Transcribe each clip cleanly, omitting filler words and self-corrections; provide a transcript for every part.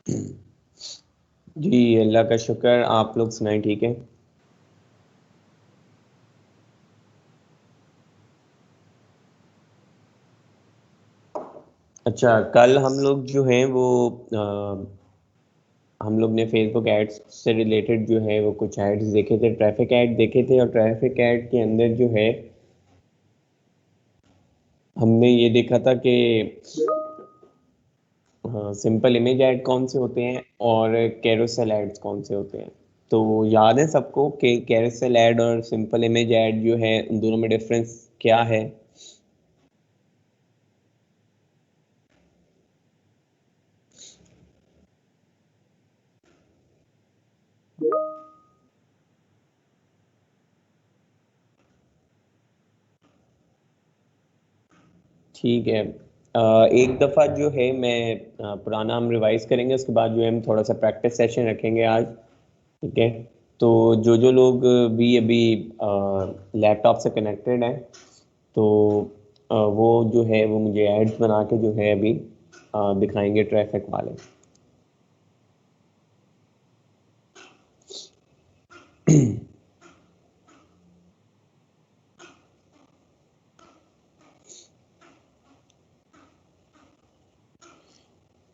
जी अल्लाह का शुक्र। आप लोग सुनाएं, ठीक है। अच्छा, कल हम लोग जो हैं वो हम लोग ने फेसबुक एड्स से रिलेटेड जो है वो कुछ एड्स देखे थे, ट्रैफिक ऐड देखे थे। और ट्रैफिक ऐड के अंदर जो है हमने ये देखा था कि हाँ, सिंपल इमेज ऐड कौन से होते हैं और कैरोसेल एड्स कौन से होते हैं। तो याद है सबको कि कैरोसेल ऐड और सिंपल इमेज ऐड जो है उन दोनों में डिफरेंस क्या है। ठीक है। एक दफ़ा जो है मैं पुराना हम रिवाइज करेंगे, उसके बाद जो है हम थोड़ा सा प्रैक्टिस सेशन रखेंगे आज। ठीक है। तो जो जो लोग भी अभी लैपटॉप से कनेक्टेड हैं, तो वो जो है वो मुझे एड्स बना के जो है अभी दिखाएंगे ट्रैफिक वाले।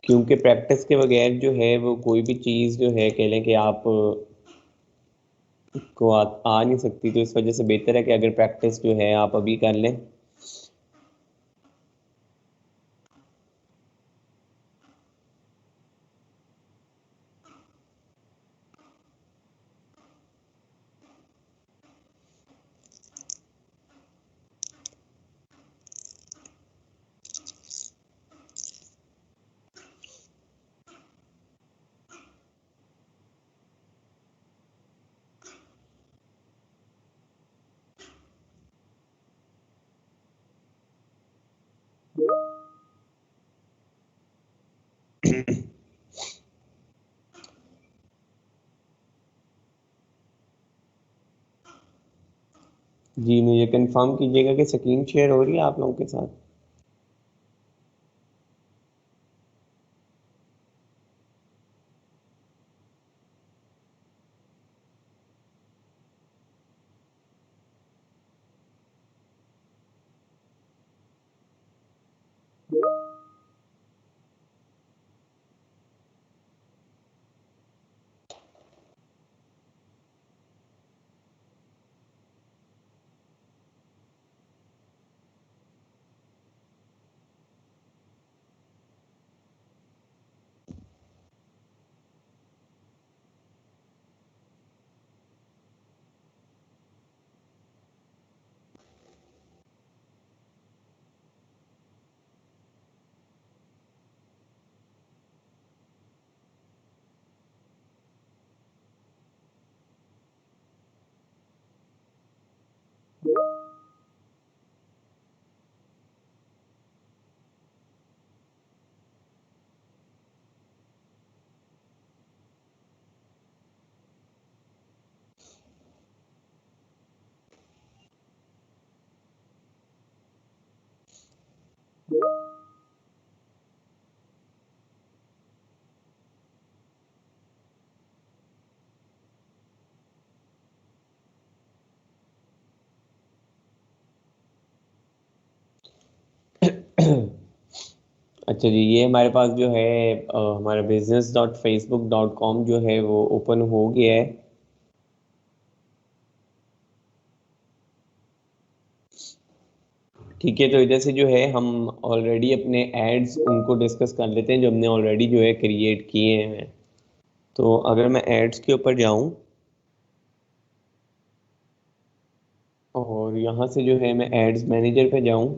क्योंकि प्रैक्टिस के बगैर जो है वो कोई भी चीज़ जो है कह लें कि आप को आ नहीं सकती। तो इस वजह से बेहतर है कि अगर प्रैक्टिस जो है आप अभी कर लें। जी मुझे कंफर्म कीजिएगा कि स्क्रीन शेयर हो रही है आप लोगों के साथ। अच्छा जी, ये हमारे पास जो है हमारा business.facebook.com जो है वो ओपन हो गया है। ठीक है, तो इधर से जो है हम ऑलरेडी अपने एड्स उनको डिस्कस कर लेते हैं जो हमने ऑलरेडी जो है क्रिएट किए हैं। तो अगर मैं एड्स के ऊपर जाऊं और यहाँ से जो है मैं एड्स मैनेजर पे जाऊं,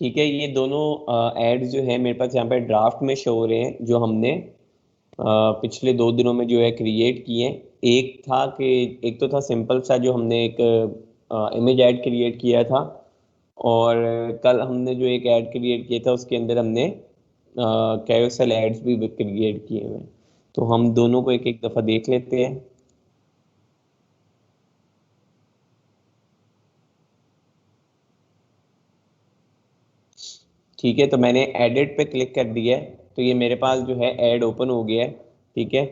ठीक है, ये दोनों एड्स जो है मेरे पास यहाँ पे ड्राफ्ट में शो हो रहे हैं, जो हमने पिछले 2 दिनों में जो है क्रिएट किए। एक था कि एक तो था सिंपल सा, जो हमने एक इमेज ऐड क्रिएट किया था, और कल हमने जो एक ऐड क्रिएट किया था उसके अंदर हमने कैरोसेल एड्स भी क्रिएट किए हुए हैं। तो हम दोनों को एक एक दफ़ा देख लेते हैं। ठीक है, तो मैंने एडिट पे क्लिक कर दिया है, तो ये मेरे पास जो है ऐड ओपन हो गया है। ठीक है,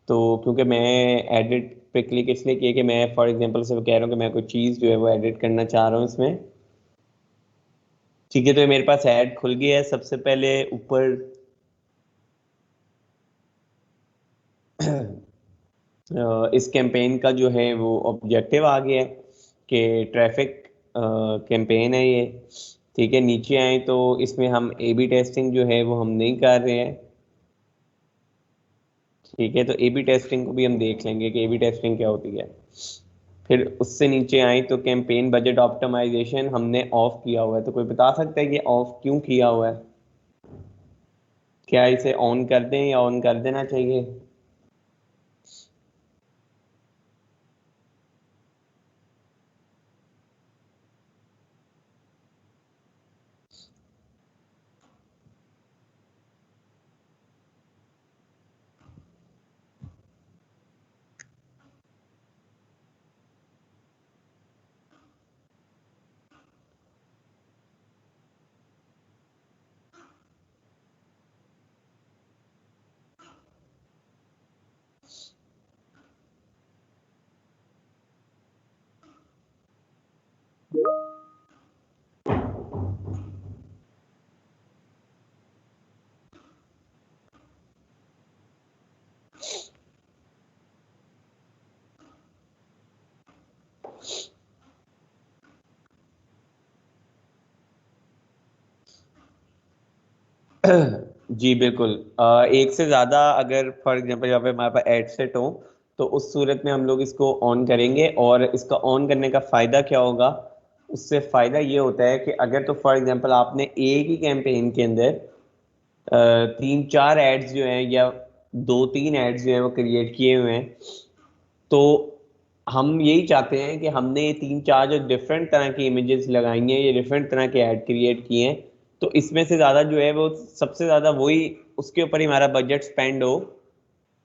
तो क्योंकि मैं एडिट पे क्लिक इसलिए किया कि मैं फॉर एग्जांपल से कह रहा हूँ कि मैं कोई चीज़ जो है वो एडिट करना चाह रहा हूँ इसमें। ठीक है, तो ये मेरे पास ऐड खुल गया है। सबसे पहले ऊपर इस कैंपेन का जो है वो ऑब्जेक्टिव आ गया है कि ट्रैफिक कैंपेन है ये। ठीक है, नीचे आए तो इसमें हम ए बी टेस्टिंग जो है वो हम नहीं कर रहे हैं। ठीक है, तो ए बी टेस्टिंग को भी हम देख लेंगे कि ए बी टेस्टिंग क्या होती है। फिर उससे नीचे आए तो कैंपेन बजट ऑप्टिमाइजेशन हमने ऑफ किया हुआ है। तो कोई बता सकता है कि ऑफ क्यों किया हुआ है? क्या इसे ऑन कर दें या ऑन कर देना चाहिए? जी बिल्कुल। एक से ज़्यादा अगर फॉर एग्जांपल यहाँ पे हमारे पास एड सेट हो, तो उस सूरत में हम लोग इसको ऑन करेंगे। और इसका ऑन करने का फ़ायदा क्या होगा? उससे फ़ायदा ये होता है कि अगर तो फॉर एग्जांपल आपने एक ही कैंपेन के अंदर 3-4 एड्स जो हैं या 2-3 एड्स जो हैं वो क्रिएट किए हुए हैं, तो हम यही चाहते हैं कि हमने ये 3-4 जो डिफरेंट तरह की इमेजेस लगाई हैं, ये डिफरेंट तरह के ऐड क्रिएट किए हैं, तो इसमें से ज़्यादा जो है वो सबसे ज़्यादा वही उसके ऊपर ही हमारा बजट स्पेंड हो,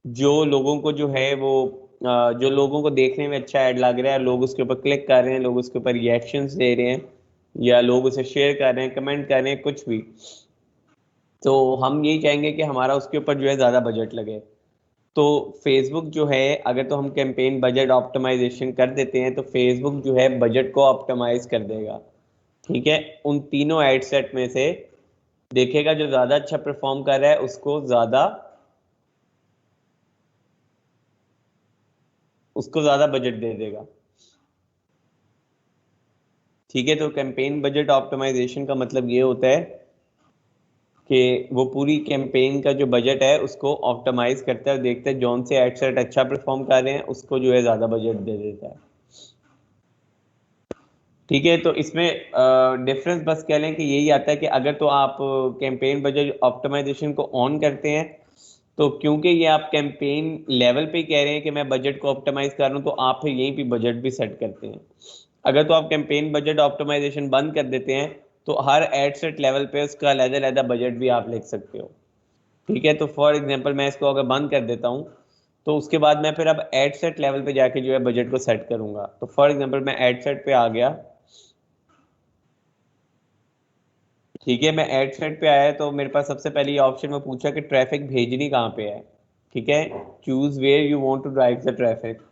जो लोगों को जो है वो जो लोगों को देखने में अच्छा ऐड लग रहा है, लोग उसके ऊपर क्लिक कर रहे हैं, लोग उसके ऊपर रिएक्शंस दे रहे हैं, या लोग उसे शेयर कर रहे हैं, कमेंट कर रहे हैं, कुछ भी। तो हम यही चाहेंगे कि हमारा उसके ऊपर जो है ज़्यादा बजट लगे। तो फेसबुक जो है, अगर तो हम कैंपेन बजट ऑप्टिमाइजेशन कर देते हैं तो फेसबुक जो है बजट को ऑप्टिमाइज कर देगा। ठीक है, उन तीनों एड सेट में से देखेगा जो ज्यादा अच्छा परफॉर्म कर रहा है उसको ज्यादा बजट दे देगा। ठीक है, तो कैंपेन बजट ऑप्टिमाइजेशन का मतलब ये होता है कि वो पूरी कैंपेन का जो बजट है उसको ऑप्टिमाइज करता है, देखता है जौन से एड सेट अच्छा परफॉर्म कर रहे हैं उसको जो है ज्यादा बजट दे देता है। ठीक है, तो इसमें डिफरेंस बस कह लें कि यही आता है कि अगर तो आप कैंपेन बजट ऑप्टिमाइजेशन को ऑन करते हैं, तो क्योंकि ये आप कैंपेन लेवल पे ही कह रहे हैं कि मैं बजट को ऑप्टिमाइज कर रहा हूं, तो आप फिर यहीं पे बजट भी सेट करते हैं। अगर तो आप कैंपेन बजट ऑप्टिमाइजेशन बंद कर देते हैं, तो हर एड सेट लेवल पे उसका अलग-अलग बजट भी आप लिख सकते हो। ठीक है, तो फॉर एग्जांपल मैं इसको अगर बंद कर देता हूं, तो उसके बाद मैं फिर अब एड सेट लेवल पे जाके जो है बजट को सेट करूंगा। तो फॉर एग्जांपल मैं एड सेट पे आ गया। ठीक है, मैं एड सेट पे आया तो मेरे पास सबसे पहले ये ऑप्शन में पूछा कि ट्रैफिक भेजनी कहाँ पे है। ठीक है, choose where you want to drive the traffic.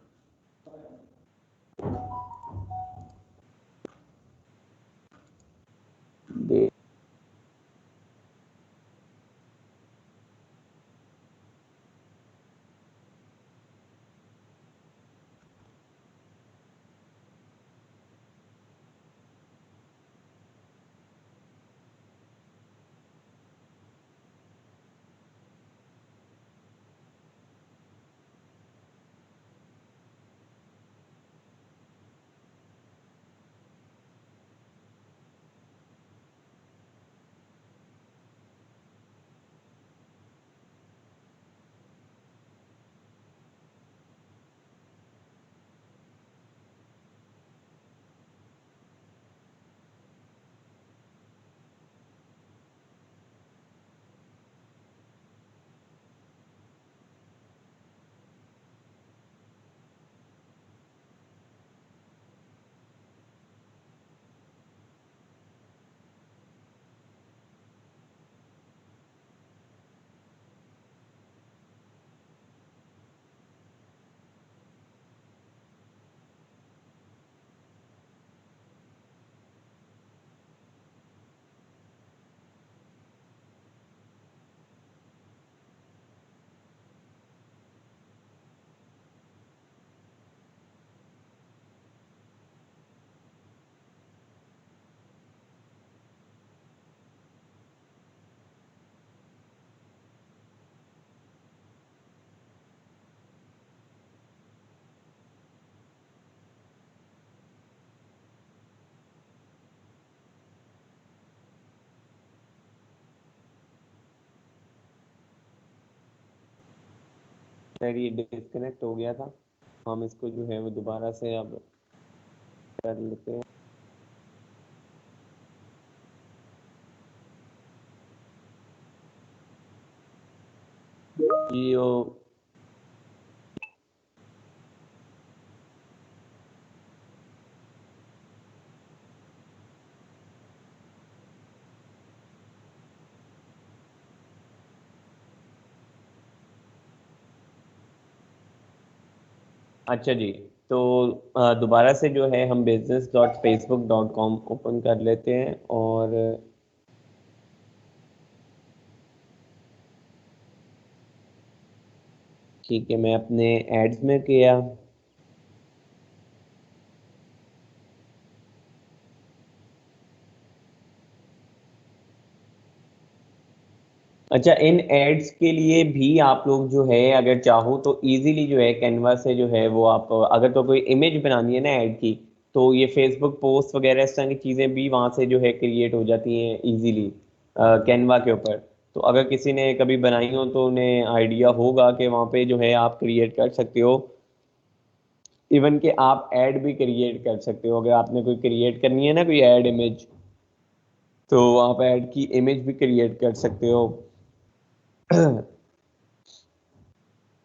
Sir ये डिस्कनेक्ट हो गया था, हम इसको जो है वो दोबारा से अब कर लेते हैं। जियो अच्छा जी, तो दोबारा से जो है हम business.facebook.com ओपन कर लेते हैं और ठीक है, मैं अपने एड्स में किया। अच्छा, इन एड्स के लिए भी आप लोग जो है अगर चाहो तो इजीली जो है कैनवा से जो है वो आप अगर तो कोई इमेज बनानी है ना ऐड की, तो ये फेसबुक पोस्ट वगैरह इस तरह की चीज़ें भी वहाँ से जो है क्रिएट हो जाती हैं इजीली कैनवा के ऊपर। तो अगर किसी ने कभी बनाई हो तो उन्हें आइडिया होगा कि वहाँ पे जो है आप क्रिएट कर सकते हो। इवन कि आप ऐड भी क्रिएट कर सकते हो, अगर आपने कोई क्रिएट करनी है ना कोई ऐड इमेज, तो आप ऐड की इमेज भी क्रिएट कर सकते हो।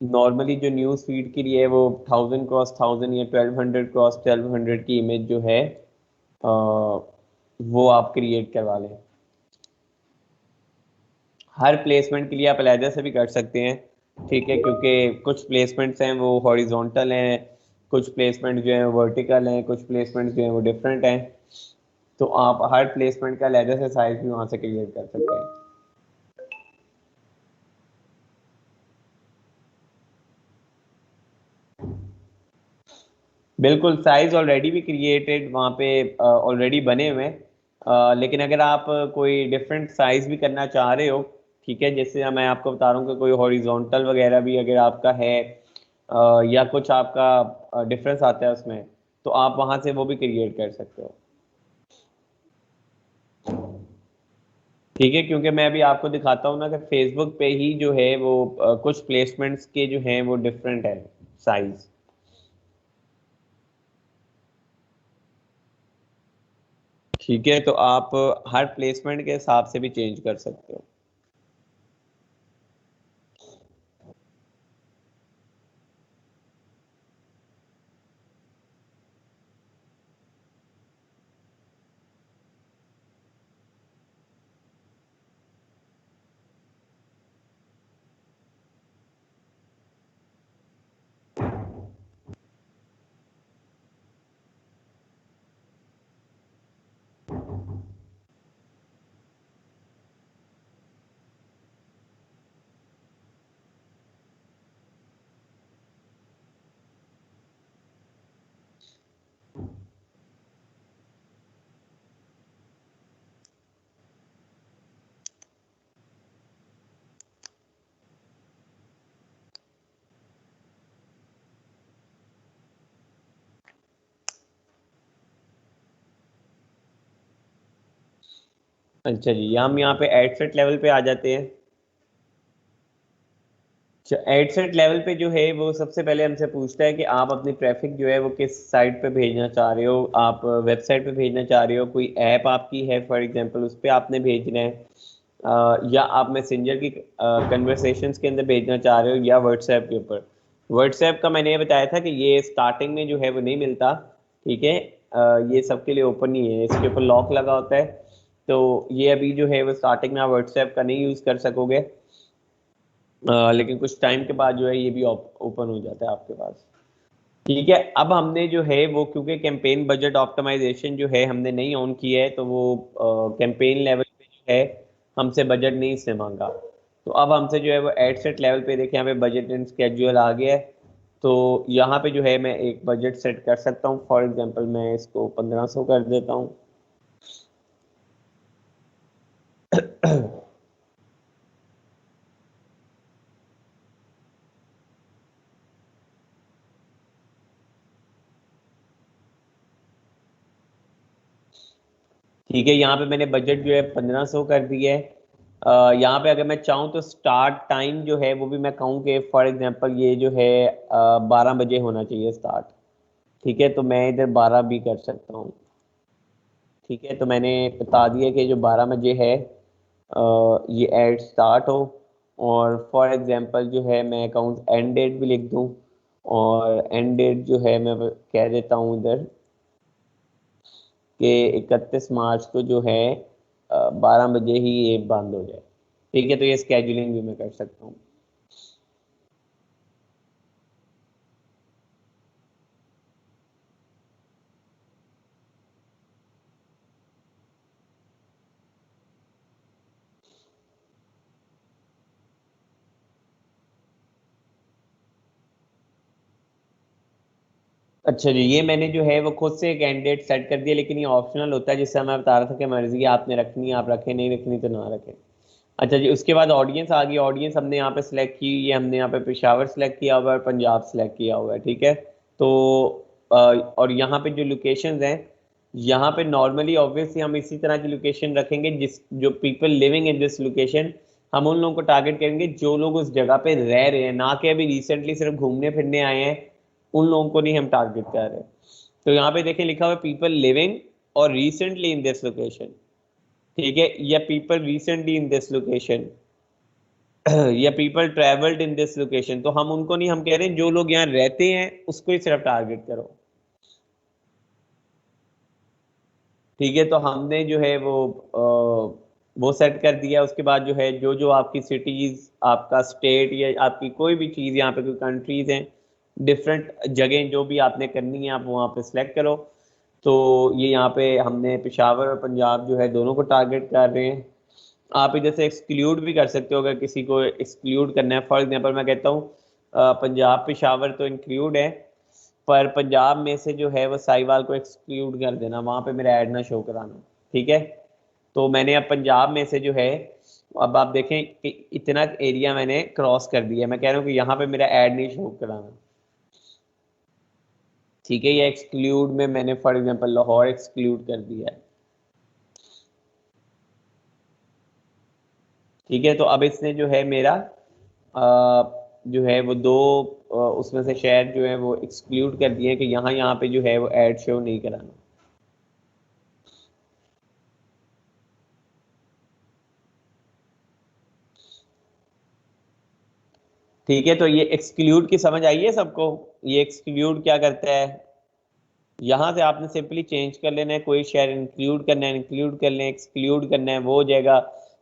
नॉर्मली जो न्यूज़ फीड के लिए है वो 1000 क्रॉस 1000 या 1200 क्रॉस 1200 की इमेज जो है वो आप क्रिएट करवा लें। हर प्लेसमेंट के लिए आप अलहदा से भी कर सकते हैं, ठीक है, क्योंकि कुछ प्लेसमेंट्स हैं वो हॉरिजॉन्टल हैं, कुछ प्लेसमेंट जो हैं वर्टिकल हैं, कुछ प्लेसमेंट जो हैं वो डिफरेंट हैं। तो आप हर प्लेसमेंट का अलहदा से साइज भी वहाँ से क्रिएट कर सकते हैं। बिल्कुल, साइज ऑलरेडी भी क्रिएटेड वहाँ पे ऑलरेडी बने हुए हैं, लेकिन अगर आप कोई डिफरेंट साइज भी करना चाह रहे हो, ठीक है, जैसे मैं आपको बता रहा हूँ कि कोई हॉरिजॉन्टल वगैरह भी अगर आपका है या कुछ आपका डिफरेंस आता है उसमें, तो आप वहाँ से वो भी क्रिएट कर सकते हो। ठीक है, क्योंकि मैं अभी आपको दिखाता हूँ ना कि फेसबुक पे ही जो है वो कुछ प्लेसमेंट्स के जो हैं वो डिफरेंट है साइज। ठीक है, तो आप हर प्लेसमेंट के हिसाब से भी चेंज कर सकते हो। अच्छा जी, हम यहाँ पे एड सेट लेवल पे आ जाते हैं। एड सेट लेवल पे जो है वो सबसे पहले हमसे पूछता है कि आप अपनी ट्रैफिक जो है वो किस साइट पे भेजना चाह रहे हो। आप वेबसाइट पे भेजना चाह रहे हो, कोई ऐप आपकी है फॉर एग्जांपल उस पर आपने भेजना है, या आप मैसेंजर की कन्वर्सेशंस के अंदर भेजना चाह रहे हो, या व्हाट्सएप के ऊपर। व्हाट्सएप का मैंने ये बताया था कि ये स्टार्टिंग में जो है वो नहीं मिलता, ठीक है, ये सबके लिए ओपन नहीं है, इसके ऊपर लॉक लगा होता है। तो ये अभी जो है वो स्टार्टिंग में आप व्हाट्सएप का नहीं यूज़ कर सकोगे, लेकिन कुछ टाइम के बाद जो है ये भी ओपन हो जाता है आपके पास। ठीक है, अब हमने जो है वो क्योंकि कैंपेन बजट ऑप्टिमाइजेशन जो है हमने नहीं ऑन किया है, तो वो कैंपेन लेवल पे जो है हमसे बजट नहीं इसने मांगा। तो अब हमसे जो है वो एड सेट लेवल पे देखिए यहाँ पे बजट एंड स्केड्यूल आ गया है। तो यहाँ पे जो है मैं एक बजट सेट कर सकता हूँ, फॉर एग्जांपल मैं इसको 1500 कर देता हूँ। ठीक है, यहाँ पे मैंने बजट जो है 1500 कर दिया है। यहाँ पे अगर मैं चाहूँ तो स्टार्ट टाइम जो है वो भी मैं कहूँ कि फॉर एग्जांपल ये जो है 12 बजे होना चाहिए स्टार्ट। ठीक है, तो मैं इधर 12 भी कर सकता हूँ। ठीक है, तो मैंने बता दिया कि जो 12 बजे है ये एड स्टार्ट हो। और फॉर एग्जांपल जो है मैं कहूँ एंड डेट भी लिख दूँ। और एंड डेट जो है मैं कह देता हूँ इधर कि 31 मार्च को जो है 12 बजे ही ये बंद हो जाए। ठीक है, तो ये स्केजुलिंग भी मैं कर सकता हूँ। अच्छा जी, ये मैंने जो है वो खुद से कैंडिडेट सेट कर दिया, लेकिन ये ऑप्शनल होता है, जिससे मैं बता रहा था कि मर्जी है, आपने रखनी है आप रखें, नहीं रखनी तो ना रखें। अच्छा जी, उसके बाद ऑडियंस आ गई। ऑडियंस हमने यहाँ पे सिलेक्ट की, ये हमने यहाँ पे पेशावर सिलेक्ट किया हुआ है, पंजाब सिलेक्ट किया हुआ है। ठीक है, तो और यहाँ पे जो लोकेशंस हैं, यहाँ पे नॉर्मली ऑब्वियसली हम इसी तरह की लोकेशन रखेंगे, जिस जो people living in this location, हम उन लोगों को टारगेट करेंगे जो लोग उस जगह पे रह रहे हैं, ना कि अभी रिसेंटली सिर्फ घूमने फिरने आए हैं, उन लोगों को नहीं हम टारगेट कर रहे। तो यहाँ पे देखें लिखा हुआ है पीपल लिविंग और रिसेंटली इन दिस लोकेशन। ठीक है, या people recently in this location या people travelled in this location, तो हम उनको नहीं, हम कह रहे हैं जो लोग यहाँ रहते हैं उसको ही सिर्फ टारगेट करो। ठीक है, तो हमने जो है वो सेट कर दिया। उसके बाद जो है जो जो आपकी सिटीज, आपका स्टेट या आपकी कोई भी चीज़, यहाँ पे कोई कंट्रीज हैं, डिफरेंट जगह जो भी आपने करनी है आप वहाँ पे सिलेक्ट करो। तो ये यहाँ पे हमने पेशावर और पंजाब जो है दोनों को टारगेट कर रहे हैं। आप इधर से एक्सक्लूड भी कर सकते हो, अगर किसी को एक्सक्लूड करना है। फॉर एग्जांपल मैं कहता हूँ पंजाब पेशावर तो इंक्लूड है, पर पंजाब में से जो है वो साहिवाल को एक्सक्लूड कर देना, वहां पे मेरा ऐड ना शो कराना। ठीक है, तो मैंने अब पंजाब में से जो है, अब आप देखें कि इतना एरिया मैंने क्रॉस कर दिया, मैं कह रहा हूँ कि यहाँ पे मेरा ऐड नहीं शो कराना। ठीक है, ये एक्सक्लूड में मैंने फॉर एग्जांपल लाहौर एक्सक्लूड कर दिया है। ठीक है, तो अब इसने जो है मेरा जो है वो दो उसमें से शहर जो है वो एक्सक्लूड कर दिए कि यहाँ यहाँ पे जो है वो ऐड शो नहीं कराना। ठीक है, तो ये एक्सक्लूड की समझ आई है सबको? ये एक्सक्लूड क्या करता है, यहाँ से आपने सिंपली चेंज कर लेना है, कोई शेयर इंक्लूड करना है इंक्लूड कर लें, एक्सक्लूड करना है वो हो जाएगा।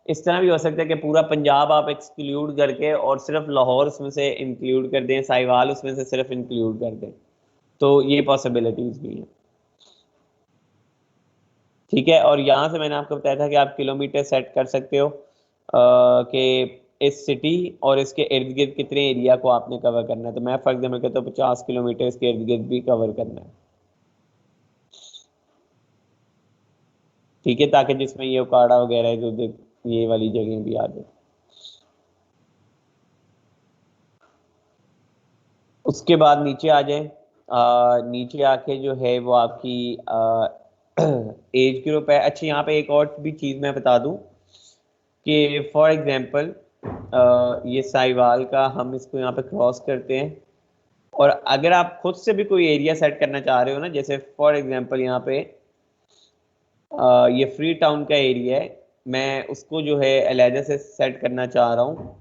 इस तरह भी हो सकता है कि पूरा पंजाब आप एक्सक्लूड करके और सिर्फ लाहौर उसमें से इंक्लूड कर दें, साहिवाल उसमें से सिर्फ इंक्लूड कर दें। तो ये पॉसिबिलिटीज भी हैं। ठीक है, और यहाँ से मैंने आपको बताया था कि आप किलोमीटर सेट कर सकते हो कि इस सिटी और इसके इर्द गिर्द कितने एरिया को आपने कवर करना है। तो मैं फॉर एग्जाम्पल कहता हूँ 50 किलोमीटर इसके इर्द गिर्द भी कवर करना है। ठीक है, ताकि जिसमें ये उकाड़ा वगैरह है, जो ये वाली जगह भी आ जाए। उसके बाद नीचे आ जाए। नीचे आके जो है वो आपकी एज ग्रुप है। अच्छा, यहाँ पे एक और भी चीज़ मैं बता दूं कि फॉर एग्जांपल ये साहिवाल का हम इसको यहाँ पे क्रॉस करते हैं, और अगर आप खुद से भी कोई एरिया सेट करना चाह रहे हो ना, जैसे फॉर एग्जांपल यहाँ पे ये फ्री टाउन का एरिया है, मैं उसको जो है अलहदा से सेट करना चाह रहा हूँ,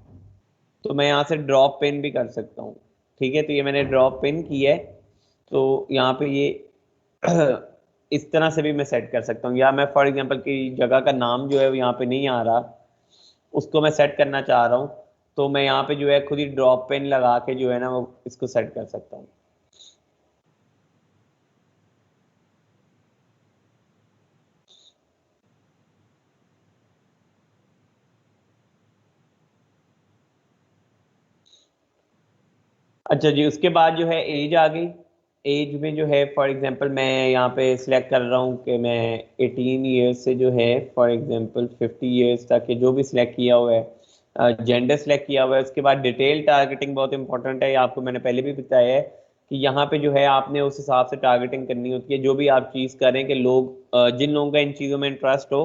तो मैं यहाँ से ड्रॉप पिन भी कर सकता हूँ। ठीक है, तो ये मैंने ड्रॉप पिन की है। तो यहाँ पे ये इस तरह से भी मैं सेट कर सकता हूँ, या मैं फॉर एग्जांपल की जगह का नाम जो है वो यहाँ पे नहीं आ रहा, उसको मैं सेट करना चाह रहा हूँ, तो मैं यहाँ पे जो है खुद ही ड्रॉप पेन लगा के जो है ना वो इसको सेट कर सकता हूँ। अच्छा जी, उसके बाद जो है एज आ गई। एज में जो है फॉर एग्जांपल मैं यहाँ पे सिलेक्ट कर रहा हूँ कि मैं 18 ईयर्स से जो है फॉर एग्जांपल 50 ईयर्स तक के जो भी सिलेक्ट किया हुआ है, जेंडर सिलेक्ट किया हुआ है। उसके बाद डिटेल टारगेटिंग बहुत इंपॉर्टेंट है, ये आपको मैंने पहले भी बताया है कि यहाँ पे जो है आपने उस हिसाब से टारगेटिंग करनी होती है, जो भी आप चीज़ करें कि लोग जिन लोगों का इन चीज़ों में इंटरेस्ट हो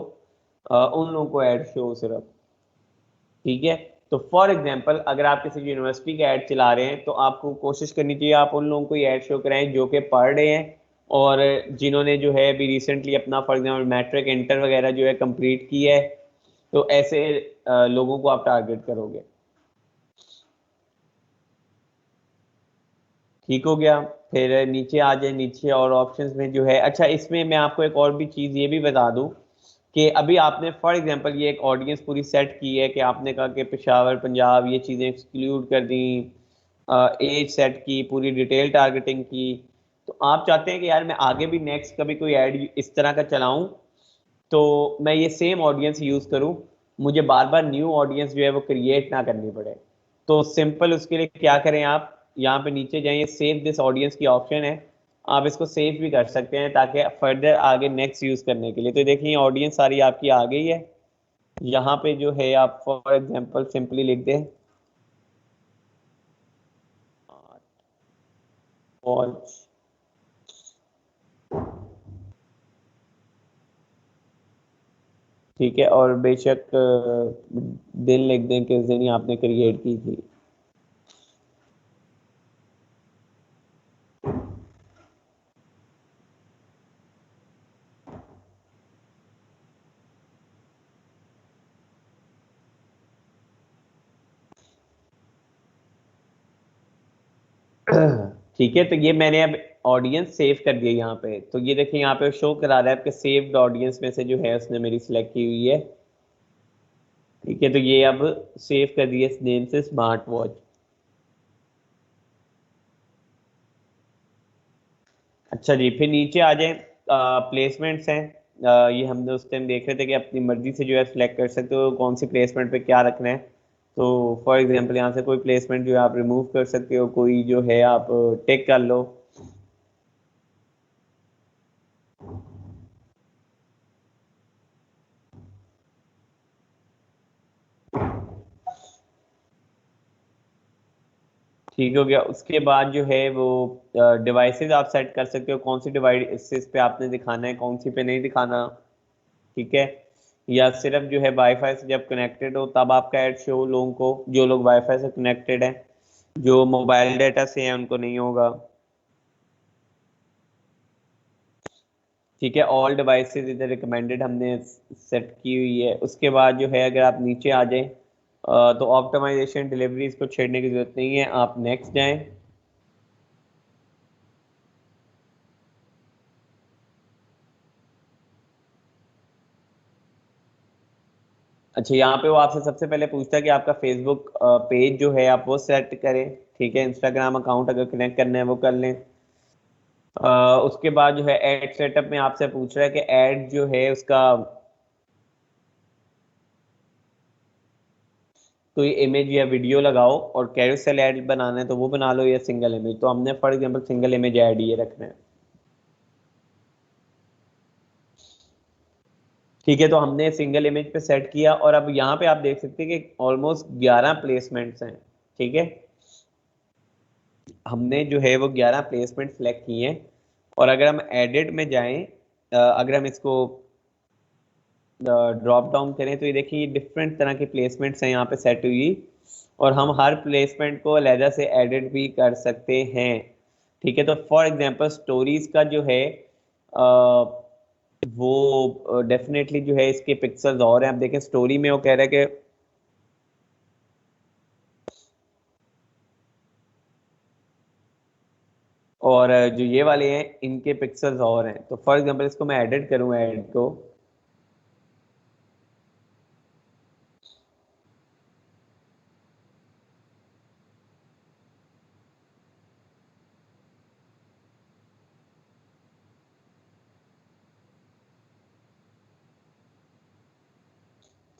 उन लोगों को ऐड शो सिर्फ। ठीक है। तो फॉर एग्जांपल अगर आप किसी यूनिवर्सिटी का ऐड चला रहे हैं तो आपको कोशिश करनी चाहिए आप उन लोगों को ऐड शो कराएं जो कि पढ़ रहे हैं और जिन्होंने जो है अभी रिसेंटली अपना फॉर एग्जांपल मैट्रिक इंटर वगैरह जो है कंप्लीट किया है। तो ऐसे लोगों को आप टारगेट करोगे। ठीक हो गया। फिर नीचे आ जाए, नीचे और ऑप्शंस में जो है, अच्छा इसमें मैं आपको एक और भी चीज़ ये भी बता दूं कि अभी आपने फॉर एग्जांपल ये एक ऑडियंस पूरी सेट की है कि आपने कहा कि पेशावर पंजाब ये चीज़ें एक्सक्लूड कर दी, एज सेट की, पूरी डिटेल टारगेटिंग की। तो आप चाहते हैं कि यार मैं आगे भी नेक्स्ट कभी कोई ऐड इस तरह का चलाऊं तो मैं ये सेम ऑडियंस यूज़ करूं, मुझे बार बार न्यू ऑडियंस जो है वो क्रिएट ना करनी पड़े। तो सिंपल उसके लिए क्या करें, आप यहाँ पे नीचे जाइए, सेव दिस ऑडियंस की ऑप्शन है, आप इसको सेव भी कर सकते हैं ताकि फर्दर आगे नेक्स्ट यूज़ करने के लिए। तो देखिए ऑडियंस सारी आपकी आ गई है। यहाँ पे जो है आप फॉर एग्जांपल सिंपली लिख दें वॉच, ठीक है, और बेशक दिन लिख दें किस दिन ही आपने क्रिएट की थी। ठीक है, तो ये मैंने अब ऑडियंस सेव कर दिया यहाँ पे। तो ये देखिए यहाँ पे शो करा रहा है आपके सेव्ड ऑडियंस में से जो है उसने मेरी सिलेक्ट की हुई है। ठीक है, तो ये अब सेव कर दिया इस नेम से स्मार्ट वॉच। अच्छा जी, फिर नीचे आ जाए, प्लेसमेंट्स हैं। ये हमने उस टाइम देख रहे थे कि अपनी मर्जी से जो है सिलेक्ट कर सकते हो कौन सी प्लेसमेंट पे क्या रखना है। तो फॉर एग्जांपल यहाँ से कोई प्लेसमेंट जो है आप रिमूव कर सकते हो, कोई जो है आप टेक कर लो। ठीक हो गया। उसके बाद जो है वो डिवाइसेस आप सेट कर सकते हो, कौन सी डिवाइसेस पे आपने दिखाना है, कौन सी पे नहीं दिखाना। ठीक है, या सिर्फ जो है वाईफाई से जब कनेक्टेड हो तब आपका ऐड शो लोगों को, जो लोग वाईफाई से कनेक्टेड हैं, जो मोबाइल डाटा से हैं उनको नहीं होगा। ठीक है, ऑल डिवाइसेस इधर रिकमेंडेड हमने सेट की हुई है। उसके बाद जो है अगर आप नीचे आ जाएं तो ऑप्टिमाइजेशन डिलीवरी इसको छेड़ने की जरूरत नहीं है, आप नेक्स्ट जाएं। अच्छा, यहाँ पे वो आपसे सबसे पहले पूछता है कि आपका फेसबुक पेज जो है आप वो सेट करें। ठीक है, इंस्टाग्राम अकाउंट अगर कनेक्ट करना है वो कर लें। उसके बाद जो है एड सेटअप में आपसे पूछ रहा है कि एड जो है उसका कोई इमेज या वीडियो लगाओ, और कैरोसेल ऐड बनाना है तो वो बना लो या सिंगल इमेज। तो हमने for example single image add ये रखना है। ठीक है, तो हमने सिंगल इमेज पे सेट किया और अब यहाँ पे आप देख सकते हैं कि ऑलमोस्ट 11 प्लेसमेंट्स हैं। ठीक है, हमने जो है वो 11 प्लेसमेंट सेलेक्ट किए हैं। और अगर हम एडिट में जाएं, अगर हम इसको ड्रॉप डाउन करें तो ये देखिए डिफरेंट तरह के प्लेसमेंट्स हैं यहाँ पे सेट हुई, और हम हर प्लेसमेंट को अलहदा से एडिट भी कर सकते हैं। ठीक है, तो फॉर एग्जांपल स्टोरीज का जो है वो डेफिनेटली जो है इसके पिक्सल्स और हैं। आप देखें स्टोरी में वो कह रहा है कि, और जो ये वाले हैं इनके पिक्सल्स और हैं। तो फॉर एग्जांपल इसको मैं एडिट करूँ ऐड को,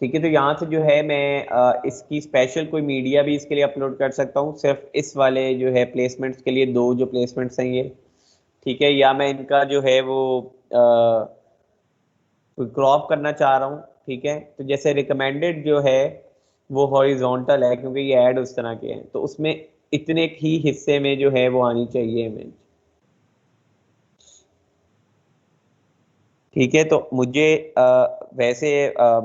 ठीक है, तो यहाँ से जो है मैं इसकी स्पेशल कोई मीडिया भी इसके लिए अपलोड कर सकता हूँ, सिर्फ इस वाले जो है प्लेसमेंट्स के लिए, दो जो प्लेसमेंट्स हैं ये। ठीक है, या मैं इनका जो है वो क्रॉप करना चाह रहा हूँ। ठीक है, तो जैसे रिकमेंडेड जो है वो हॉरिजॉन्टल है क्योंकि ये ऐड उस तरह के हैं, तो उसमें इतने ही हिस्से में जो है वो आनी चाहिए इमेज। ठीक है, तो मुझे वैसे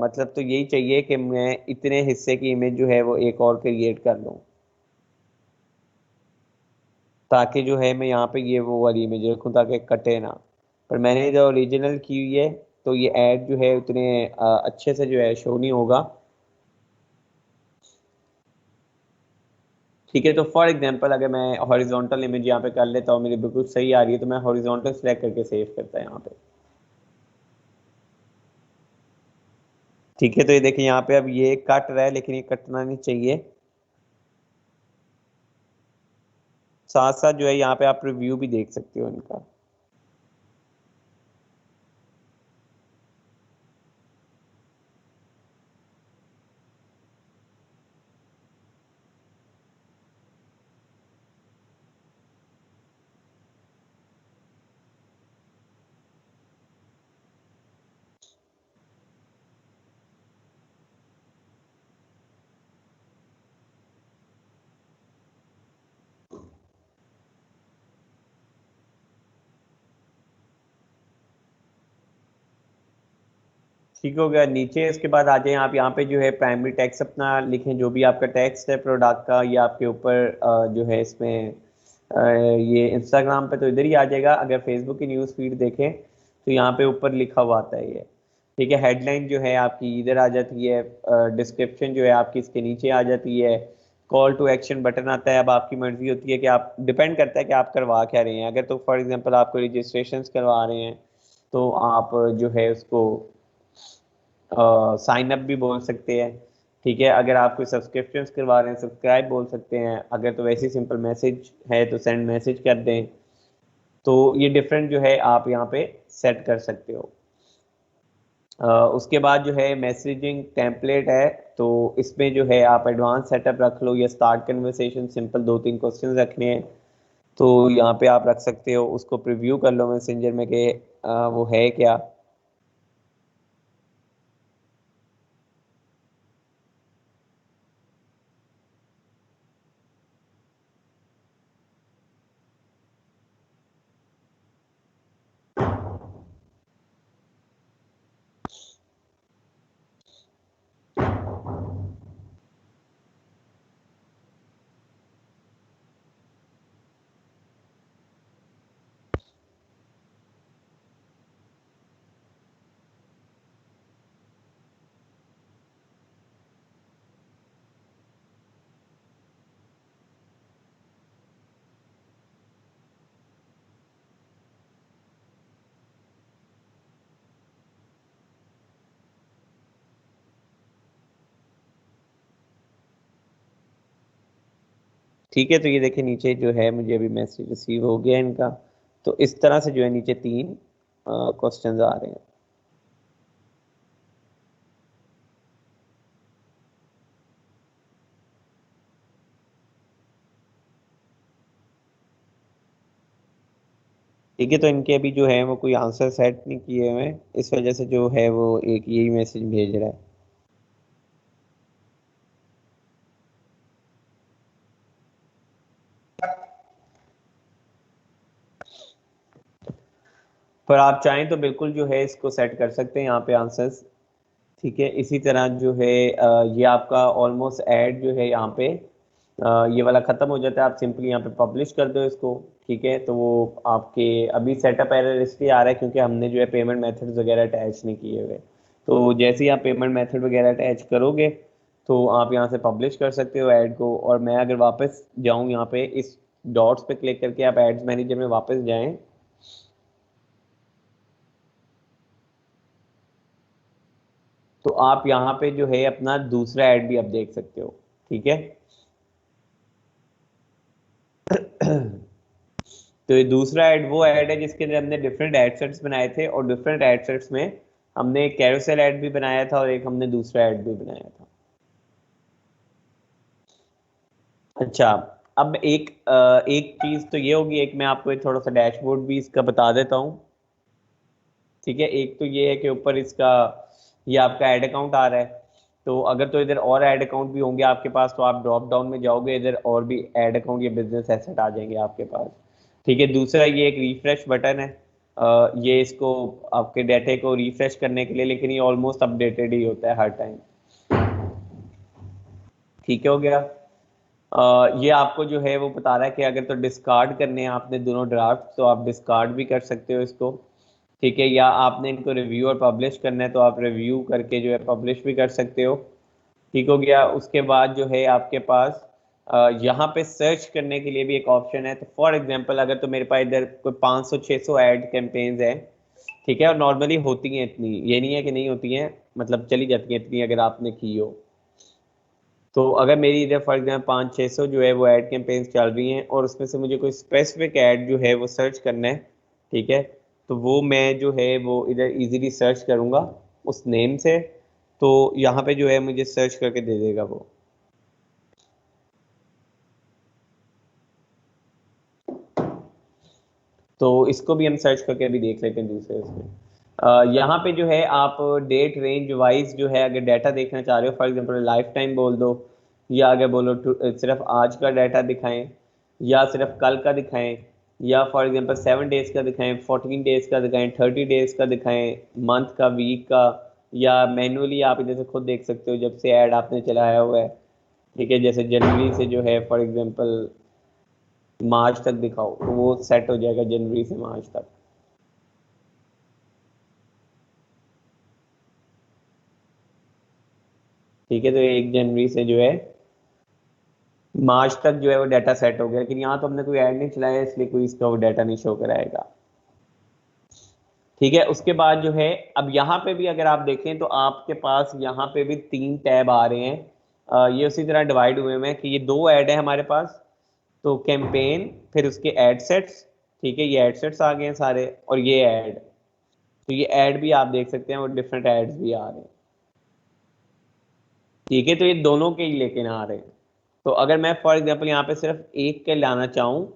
मतलब तो यही चाहिए कि मैं इतने हिस्से की इमेज जो है वो एक और क्रिएट कर लूँ, ताकि जो है मैं यहाँ पे ये वो वाली इमेज रखूँ ताकि कटे ना। पर मैंने जो ओरिजिनल की हुई है, तो ये ऐड जो है उतने अच्छे से जो है शो नहीं होगा। ठीक है, तो फॉर एग्जांपल अगर मैं हॉरिजॉन्टल इमेज यहाँ पे कर लेता हूँ, मेरी बिल्कुल सही आ रही है, तो मैं हॉरिजॉन्टल सेलेक्ट करके सेव करता है यहाँ पे। ठीक है, तो ये देखिए यहाँ पे अब ये कट रहा है, लेकिन ये कटना नहीं चाहिए। साथ साथ जो है यहाँ पे आप रिव्यू भी देख सकते हो इनका। ठीक हो गया। नीचे इसके बाद आ जाए आप, यहाँ पे जो है प्राइमरी टैक्स अपना लिखें, जो भी आपका टैक्स है प्रोडक्ट का, ये आपके ऊपर जो है इसमें ये इंस्टाग्राम पे तो इधर ही आ जाएगा। अगर फेसबुक की न्यूज़ फीड देखें तो यहाँ पे ऊपर लिखा हुआ आता है ये। ठीक है, हेडलाइन जो है आपकी इधर आ जाती है, डिस्क्रिप्शन जो है आपकी इसके नीचे आ जाती है, कॉल टू एक्शन बटन आता है। अब आपकी मर्जी होती है कि आप, डिपेंड करता है कि आप करवा क्या रहे हैं। अगर तो फॉर एग्जांपल आपको रजिस्ट्रेशन करवा रहे हैं, तो आप जो है उसको साइन अप भी बोल सकते हैं। ठीक है, अगर आप कोई सब्सक्रिप्शन करवा रहे हैं, सब्सक्राइब बोल सकते हैं। अगर तो वैसे ही सिंपल मैसेज है तो सेंड मैसेज कर दें। तो ये डिफरेंट जो है आप यहाँ पे सेट कर सकते हो। उसके बाद जो है मैसेजिंग टेम्पलेट है, तो इसमें जो है आप एडवांस सेटअप रख लो या स्टार्ट कन्वर्सेशन, सिंपल 2-3 क्वेश्चन रखने हैं, तो यहाँ पे आप रख सकते हो। उसको प्रीव्यू कर लो मैसेंजर में कि वो है क्या। ठीक है, तो ये देखिए नीचे जो है मुझे अभी मैसेज रिसीव हो गया इनका। तो इस तरह से जो है नीचे 3 क्वेश्चंस आ रहे हैं। ठीक है, तो इनके अभी जो है वो कोई आंसर सेट नहीं किए हुए हैं, इस वजह से जो है वो एक यही मैसेज भेज रहा है। पर आप चाहें तो बिल्कुल जो है इसको सेट कर सकते हैं यहाँ पे आंसर्स। ठीक है, इसी तरह जो है ये आपका ऑलमोस्ट ऐड जो है यहाँ पे ये वाला खत्म हो जाता है। आप सिंपली यहाँ पे पब्लिश कर दो इसको। ठीक है, तो वो आपके अभी सेटअप एरर इसलिए आ रहा है क्योंकि हमने जो है पेमेंट मेथड्स वगैरह अटैच नहीं किए हुए। तो जैसे ही आप पेमेंट मेथड वगैरह अटैच करोगे, तो आप यहाँ से पब्लिश कर सकते हो ऐड को। और मैं अगर वापस जाऊँ यहाँ पे इस डॉट्स पे क्लिक करके आप एड्स मैनेजर में वापस जाएं, तो आप यहाँ पे जो है अपना दूसरा ऐड भी आप देख सकते हो। ठीक है, तो ये दूसरा ऐड वो ऐड है जिसके अंदर हमने डिफरेंट एड सेट्स बनाए थे, और डिफरेंट एड सेट्स में हमने एक कैरोसेल ऐड भी बनाया था और एक हमने दूसरा ऐड भी बनाया था। अच्छा, अब एक चीज तो ये होगी, एक मैं आपको एक थोड़ा सा डैशबोर्ड भी इसका बता देता हूँ। ठीक है, एक तो ये है कि ऊपर इसका ये आपका ऐड अकाउंट आ रहा है। तो अगर तो इधर और ऐड अकाउंट भी होंगे आपके पास, तो आप ड्रॉप डाउन में जाओगे, इधर और भी ऐड अकाउंट या बिजनेस एसेट आ जाएंगे आपके पास। ठीक है, दूसरा ये एक रिफ्रेश बटन है। ये इसको आपके डाटे को रिफ्रेश करने के लिए, लेकिन ये ऑलमोस्ट अपडेटेड ही होता है हर टाइम। ठीक हो गया। ये आपको जो है वो बता रहा है कि अगर तो डिस्कार्ड करने हैं आपने दोनों ड्राफ्ट, तो आप डिस्कार्ड भी कर सकते हो इसको। ठीक है, या आपने इनको रिव्यू और पब्लिश करना है तो आप रिव्यू करके जो है पब्लिश भी कर सकते हो। ठीक हो गया। उसके बाद जो है आपके पास यहाँ पे सर्च करने के लिए भी एक ऑप्शन है। तो फॉर एग्जांपल अगर तो मेरे पास इधर कोई 500-600 ऐड कैंपेन्स हैं, ठीक है, और नॉर्मली होती हैं इतनी, ये नहीं है कि नहीं होती हैं, मतलब चली जाती हैं इतनी अगर आपने की हो। तो अगर मेरी इधर फॉर एग्जाम्पल 500-600 जो है वो ऐड कैंपेन्स चल रही हैं और उसमें से मुझे कोई स्पेसिफिक ऐड जो है वो सर्च करना है, ठीक है, तो वो मैं जो है वो इधर इजीली सर्च करूँगा उस नेम से। तो यहाँ पे जो है मुझे सर्च करके दे देगा वो। तो इसको भी हम सर्च करके अभी देख लेते हैं दूसरे इसमें। यहाँ पे जो है आप डेट रेंज वाइज जो है अगर डाटा देखना चाह रहे हो, फॉर एग्जांपल लाइफ टाइम बोल दो, या अगर बोलो सिर्फ आज का डाटा दिखाएं, या सिर्फ कल का दिखाएं, या फॉर एग्जांपल 7 डेज का दिखाएं, 14 डेज का दिखाएं, 30 डेज का दिखाएं, मंथ का, वीक का, या मैनुअली आप इधर से खुद देख सकते हो जब से ऐड आपने चलाया हुआ है। ठीक है, जैसे जनवरी से जो है फॉर एग्जांपल मार्च तक दिखाओ, तो वो सेट हो जाएगा जनवरी से मार्च तक। ठीक है, तो 1 जनवरी से जो है मार्च तक जो है वो डाटा सेट हो गया, लेकिन यहाँ तो हमने कोई ऐड नहीं चलाया इसलिए कोई इसका वो डाटा नहीं शो कराएगा। ठीक है, उसके बाद जो है अब यहाँ पे भी अगर आप देखें तो आपके पास यहाँ पे भी 3 टैब आ रहे हैं। ये उसी तरह डिवाइड हुए हैं कि ये 2 ऐड है हमारे पास, तो कैंपेन, फिर उसके एड सेट्स। ठीक है, ये एड सेट्स आ गए हैं सारे, और ये ऐड। तो ये ऐड भी आप देख सकते हैं और डिफरेंट एड्स भी आ रहे हैं। ठीक है, तो ये दोनों के ही लेकिन आ रहे हैं। तो अगर मैं फॉर एग्जांपल यहाँ पे सिर्फ एक के लाना चाहूँ,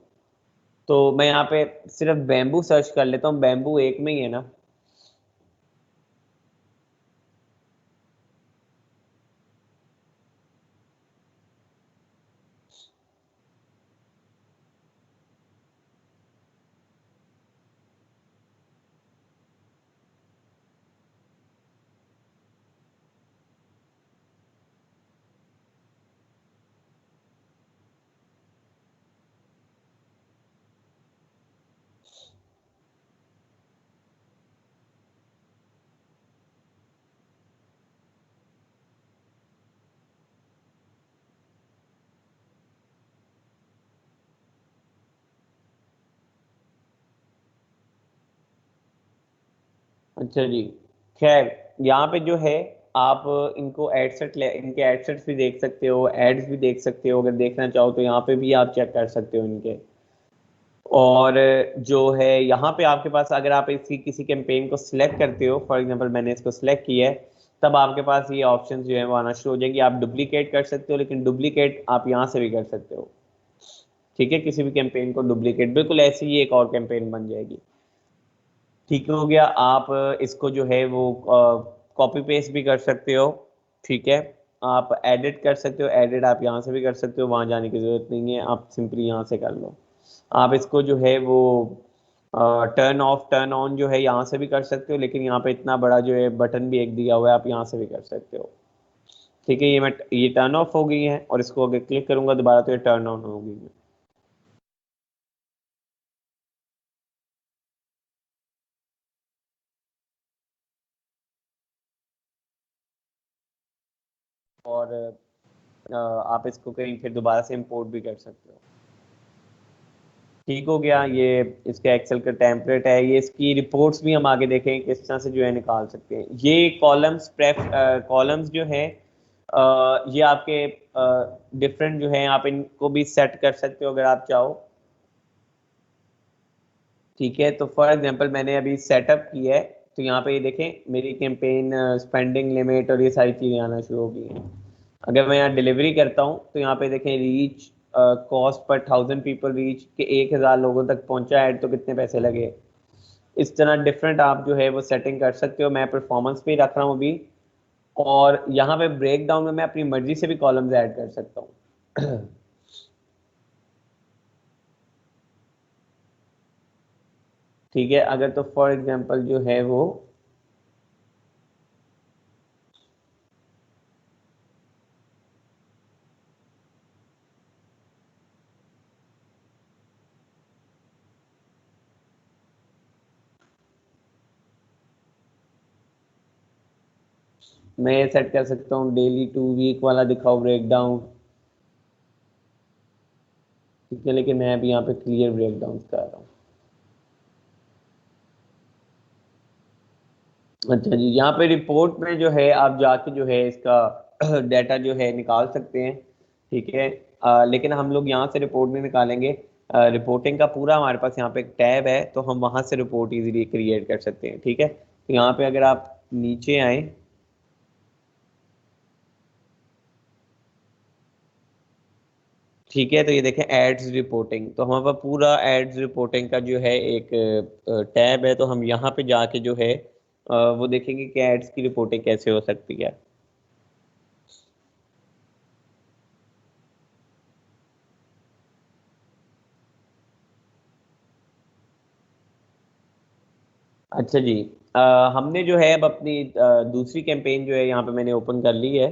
तो मैं यहाँ पे सिर्फ बैम्बू सर्च कर लेता हूँ, बैम्बू एक में ही है ना। अच्छा जी, खैर यहाँ पे जो है आप इनको एडसेट ले, इनके एडसेट्स भी देख सकते हो, एड्स भी देख सकते हो, अगर देखना चाहो तो यहाँ पे भी आप चेक कर सकते हो इनके। और जो है यहाँ पे आपके पास अगर आप इसकी किसी कैंपेन को सिलेक्ट करते हो, फॉर एग्जांपल मैंने इसको सिलेक्ट किया है, तब आपके पास ये ऑप्शंस जो है वो आना शुरू हो जाएंगे। आप डुप्लीकेट कर सकते हो, लेकिन डुप्लीकेट आप यहाँ से भी कर सकते हो। ठीक है, किसी भी कैंपेन को डुप्लीकेट, बिल्कुल ऐसी ही एक और कैंपेन बन जाएगी। ठीक हो गया। आप इसको जो है वो कॉपी पेस्ट भी कर सकते हो। ठीक है, आप एडिट कर सकते हो, एडिट आप यहाँ से भी कर सकते हो, वहां जाने की जरूरत नहीं है, आप सिंपली यहाँ से कर लो। आप इसको जो है वो टर्न ऑफ टर्न ऑन जो है यहाँ से भी कर सकते हो, लेकिन यहाँ पे इतना बड़ा जो है बटन भी एक दिया हुआ है, आप यहाँ से भी कर सकते हो। ठीक है, ये टर्न ऑफ हो गई है, और इसको अगर क्लिक करूंगा दोबारा तो ये टर्न ऑन हो गई है। और आप इसको कहीं फिर दोबारा से इंपोर्ट भी कर सकते हो। ठीक हो गया। ये इसका एक्सेल का टेम्पलेट है, ये इसकी रिपोर्ट्स भी हम आगे देखें किस तरह से जो है निकाल सकते हैं। ये कॉलम्स कॉलम्स जो है ये आपके डिफरेंट जो है, आप इनको भी सेट कर सकते हो अगर आप चाहो। ठीक है, तो फॉर एग्जांपल मैंने अभी सेटअप किया है, तो यहाँ पे ये देखें मेरी कैंपेन स्पेंडिंग लिमिट और ये सारी चीज़ें आना शुरू हो गई हैं। अगर मैं यहाँ डिलीवरी करता हूँ तो यहाँ पे देखें reach cost per 1000 people reach के 1000 लोगों तक पहुंचा ऐड, तो कितने पैसे लगे। इस तरह डिफरेंट आप जो है वो सेटिंग कर सकते हो। मैं परफॉर्मेंस पे ही रख रहा हूँ अभी, और यहाँ पे ब्रेक डाउन में मैं अपनी मर्जी से भी कॉलम्स ऐड कर सकता हूँ। ठीक है, अगर तो फॉर एग्जांपल जो है वो मैं सेट कर सकता हूँ डेली 2 वीक वाला दिखाओ ब्रेक डाउन। ठीक है, लेकिन मैं अभी यहाँ पे क्लियर ब्रेक डाउन कर रहा हूँ। अच्छा जी, यहाँ पे रिपोर्ट में जो है आप जाके जो है इसका डाटा जो है निकाल सकते हैं। ठीक है, लेकिन हम लोग यहाँ से रिपोर्ट नहीं निकालेंगे। रिपोर्टिंग का पूरा हमारे पास यहाँ पे एक टैब है, तो हम वहाँ से रिपोर्ट इजीली क्रिएट कर सकते हैं। ठीक है, तो यहाँ पे अगर आप नीचे आए, ठीक है, तो ये देखें एड्स रिपोर्टिंग, तो हमारे पास पूरा एड्स रिपोर्टिंग का जो है एक टैब है। तो हम यहाँ पे जाके जो है वो देखेंगे कि एड्स की रिपोर्टिंग कैसे हो सकती है। अच्छा जी, अ, हमने जो है अब अपनी दूसरी कैंपेन जो है यहाँ पे मैंने ओपन कर ली है।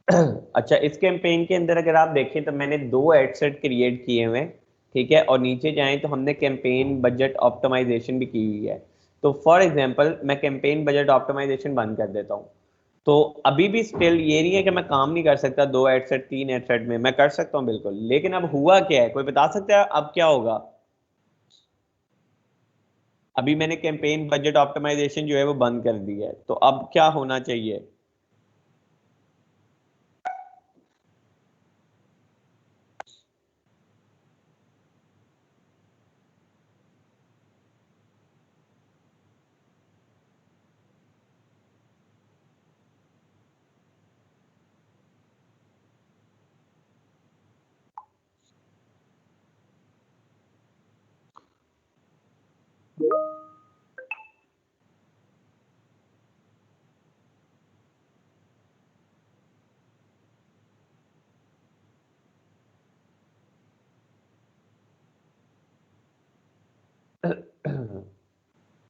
अच्छा, इस कैंपेन के अंदर अगर आप देखें तो मैंने दो एड सेट क्रिएट किए हुए हैं। ठीक है, और नीचे जाएं तो हमने कैंपेन बजट ऑप्टिमाइजेशन भी की हुई है। तो फॉर एग्जांपल मैं कैंपेन बजट ऑप्टिमाइजेशन बंद कर देता हूँ। तो अभी भी स्टिल ये नहीं है कि मैं काम नहीं कर सकता, दो एड सेट तीन एड सेट में मैं कर सकता हूँ बिल्कुल, लेकिन अब हुआ क्या है, कोई बता सकता है अब क्या होगा? अभी मैंने कैंपेन बजट ऑप्टिमाइजेशन जो है वो बंद कर दी है, तो अब क्या होना चाहिए?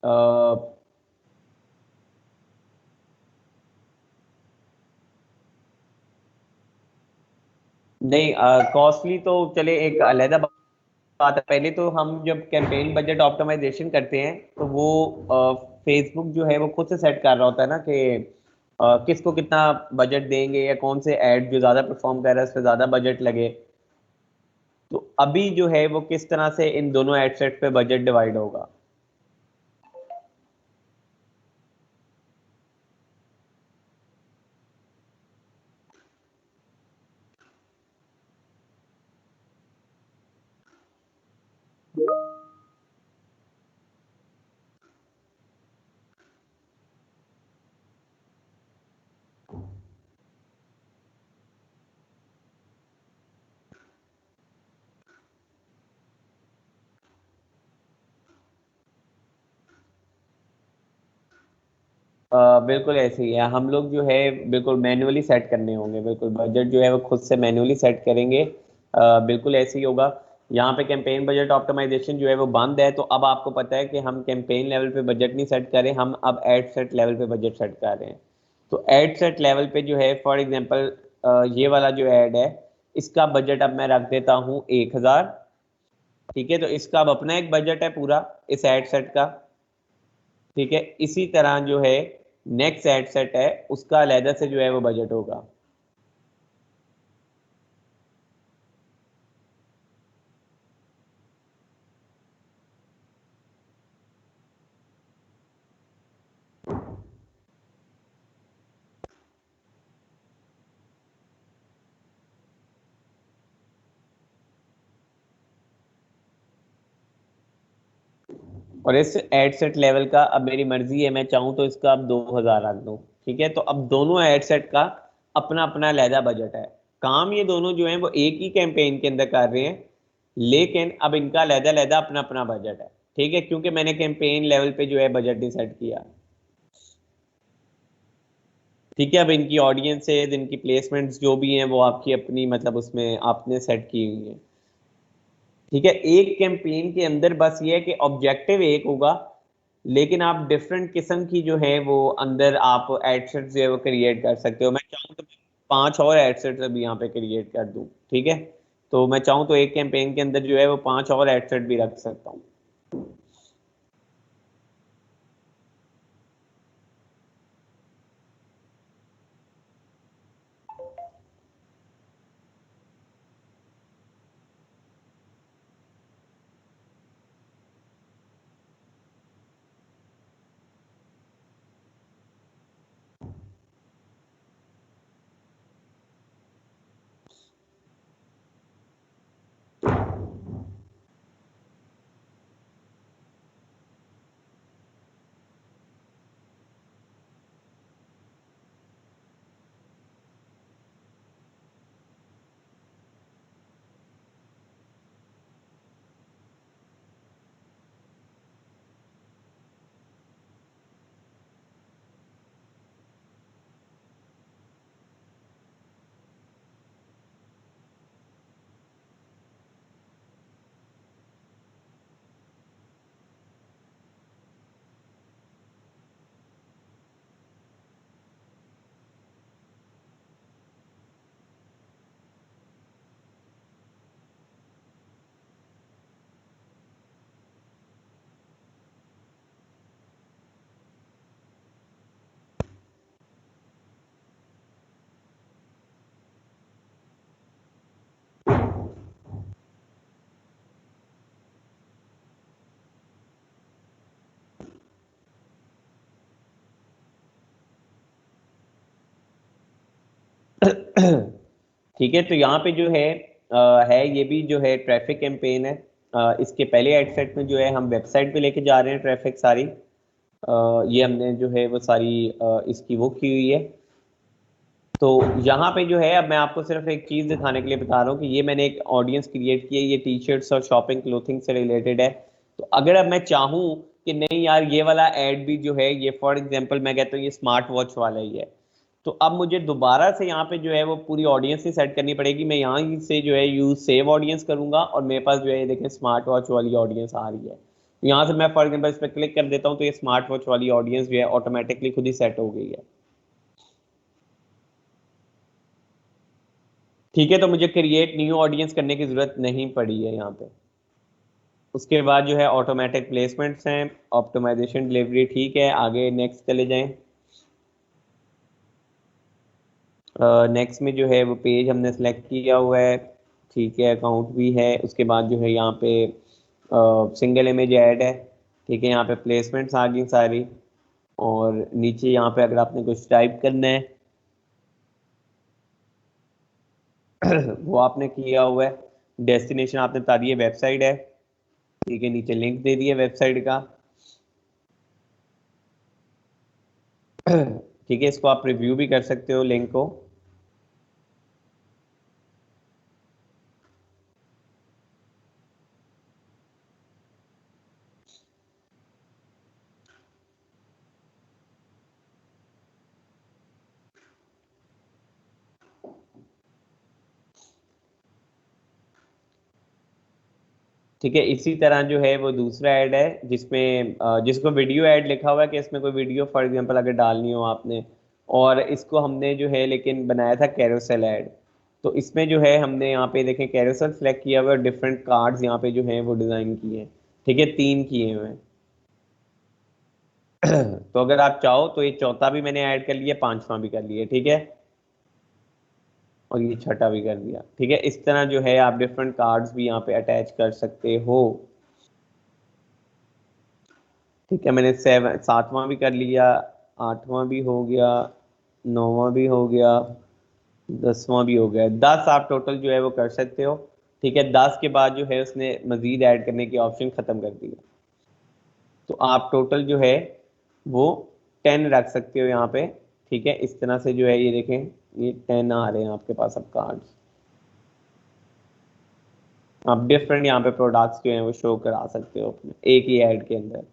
अ, नहीं, कॉस्टली तो चले एक अलग बात है। पहले तो हम जब कैंपेन बजट ऑप्टिमाइजेशन करते हैं तो वो फेसबुक जो है वो खुद से सेट कर रहा होता है ना कि किसको कितना बजट देंगे, या कौन से ऐड जो ज्यादा परफॉर्म कर रहा है उस पर ज्यादा बजट लगे। तो अभी जो है वो किस तरह से इन दोनों एड सेट पे बजट डिवाइड होगा? बिल्कुल ऐसे ही है, हम लोग जो है बिल्कुल मैन्युअली सेट करने होंगे, बिल्कुल बजट जो है वो खुद से मैन्युअली सेट करेंगे। बिल्कुल ऐसे ही होगा। यहाँ पे कैंपेन बजट ऑप्टिमाइजेशन जो है वो बंद है, तो अब आपको पता है कि हम कैंपेन लेवल पे बजट नहीं सेट करें, हम अब एड सेट लेवल पे बजट सेट कर रहे हैं। तो एड सेट लेवल पे जो है फॉर एग्जांपल ये वाला जो एड है इसका बजट अब मैं रख देता हूँ 1,000। ठीक है, तो इसका अब अपना एक बजट है पूरा इस एड सेट का। ठीक है, इसी तरह जो है नेक्स्ट एड सेट है उसका अलहदा से जो है वो बजट होगा। और इस एड सेट लेवल का अब मेरी मर्जी है, मैं चाहूँ तो इसका अब 2000 रख दूँ। ठीक है, तो अब दोनों एड सेट का अपना अपना लहदा बजट है। काम ये दोनों जो है वो एक ही कैंपेन के अंदर कर रहे हैं, लेकिन अब इनका लहदा लहदा अपना अपना बजट है। ठीक है, क्योंकि मैंने कैंपेन लेवल पे जो है बजट डिसाइड किया। ठीक है, अब इनकी ऑडियंसेस, इनकी प्लेसमेंट्स जो भी हैं वो आपकी अपनी मतलब उसमें आपने सेट की हुई है। ठीक है, एक कैंपेन के अंदर बस ये है कि ऑब्जेक्टिव एक होगा, लेकिन आप डिफरेंट किस्म की जो है वो अंदर आप एडसेट्स जो है वो क्रिएट कर सकते हो। मैं चाहूँ तो 5 और एडसेट्स अभी यहाँ पे क्रिएट कर दूँ। ठीक है, तो मैं चाहूँ तो एक कैंपेन के अंदर जो है वो 5 और एडसेट भी रख सकता हूँ। ठीक है, तो यहाँ पे जो है ये भी जो है ट्रैफिक कैंपेन है। इसके पहले एडसेट में जो है हम वेबसाइट पे लेके जा रहे हैं ट्रैफिक सारी। ये हमने जो है वो सारी इसकी वो की हुई है। तो यहाँ पे जो है अब मैं आपको सिर्फ एक चीज दिखाने के लिए बता रहा हूँ कि ये मैंने एक ऑडियंस क्रिएट की है, ये टी शर्ट्स और शॉपिंग क्लोथिंग से रिलेटेड है। तो अगर अब मैं चाहूँ कि नहीं यार ये वाला एड भी जो है ये फॉर एग्जांपल मैं कहता हूँ ये स्मार्ट वॉच वाला ही है, तो अब मुझे दोबारा से यहाँ पे जो है वो पूरी ऑडियंस ही सेट करनी पड़ेगी। मैं यहाँ से जो है यूज सेव ऑडियंस करूंगा और मेरे पास जो है ये देखें स्मार्ट वॉच वाली ऑडियंस आ रही है। तो यहाँ से मैं फॉर एग्जाम्पल इस पर क्लिक कर देता हूँ तो ये स्मार्ट वॉच वाली ऑडियंस जो है ऑटोमेटिकली खुद ही सेट हो गई है। ठीक है, तो मुझे क्रिएट न्यू ऑडियंस करने की जरूरत नहीं पड़ी है यहाँ पे। उसके बाद जो है ऑटोमेटिक प्लेसमेंट्स हैं, ऑप्टिमाइजेशन डिलीवरी, ठीक है, आगे नेक्स्ट चले जाएं। नेक्स्ट में जो है वो पेज हमने सेलेक्ट किया हुआ है। ठीक है, अकाउंट भी है। उसके बाद जो है यहाँ पे सिंगल इमेज ऐड है। ठीक है, यहाँ पे प्लेसमेंट्स आ गई सारी। और नीचे यहाँ पे अगर आपने कुछ टाइप करना है वो आपने किया हुआ है। डेस्टिनेशन आपने बता दिया वेबसाइट है। ठीक है, नीचे लिंक दे दिया वेबसाइट का। ठीक है, इसको आप रिव्यू भी कर सकते हो लिंक को। ठीक है, इसी तरह जो है वो दूसरा ऐड है जिसमें जिसको वीडियो ऐड लिखा हुआ है कि इसमें कोई वीडियो फॉर एग्जांपल अगर डालनी हो आपने, और इसको हमने जो है लेकिन बनाया था कैरोसेल ऐड। तो इसमें जो है हमने यहाँ पे देखें कैरोसेल सेलेक्ट किया हुआ है, डिफरेंट कार्ड्स यहाँ पे जो है वो डिजाइन किए हैं। ठीक है, 3 किए हुए हैं। तो अगर आप चाहो तो ये चौथा भी मैंने ऐड कर लिया, पांचवा भी कर लिया। ठीक है, और ये छठा भी कर दिया। ठीक है, इस तरह जो है आप डिफरेंट कार्ड्स भी यहाँ पे अटैच कर सकते हो। ठीक है, मैंने 7वां भी कर लिया, 8वां भी हो गया, 9वां भी हो गया, 10वां भी हो गया। 10 आप टोटल जो है वो कर सकते हो। ठीक है, 10 के बाद जो है उसने मजीद ऐड करने की ऑप्शन खत्म कर दिया। तो आप टोटल जो है वो 10 रख सकते हो यहाँ पे, ठीक है। इस तरह से जो है ये देखें, ये 10 आ रहे हैं आपके पास अब कार्ड्स। आप डिफरेंट यहाँ पे प्रोडक्ट्स जो हैं वो शो करा सकते हो अपने एक ही ऐड के अंदर।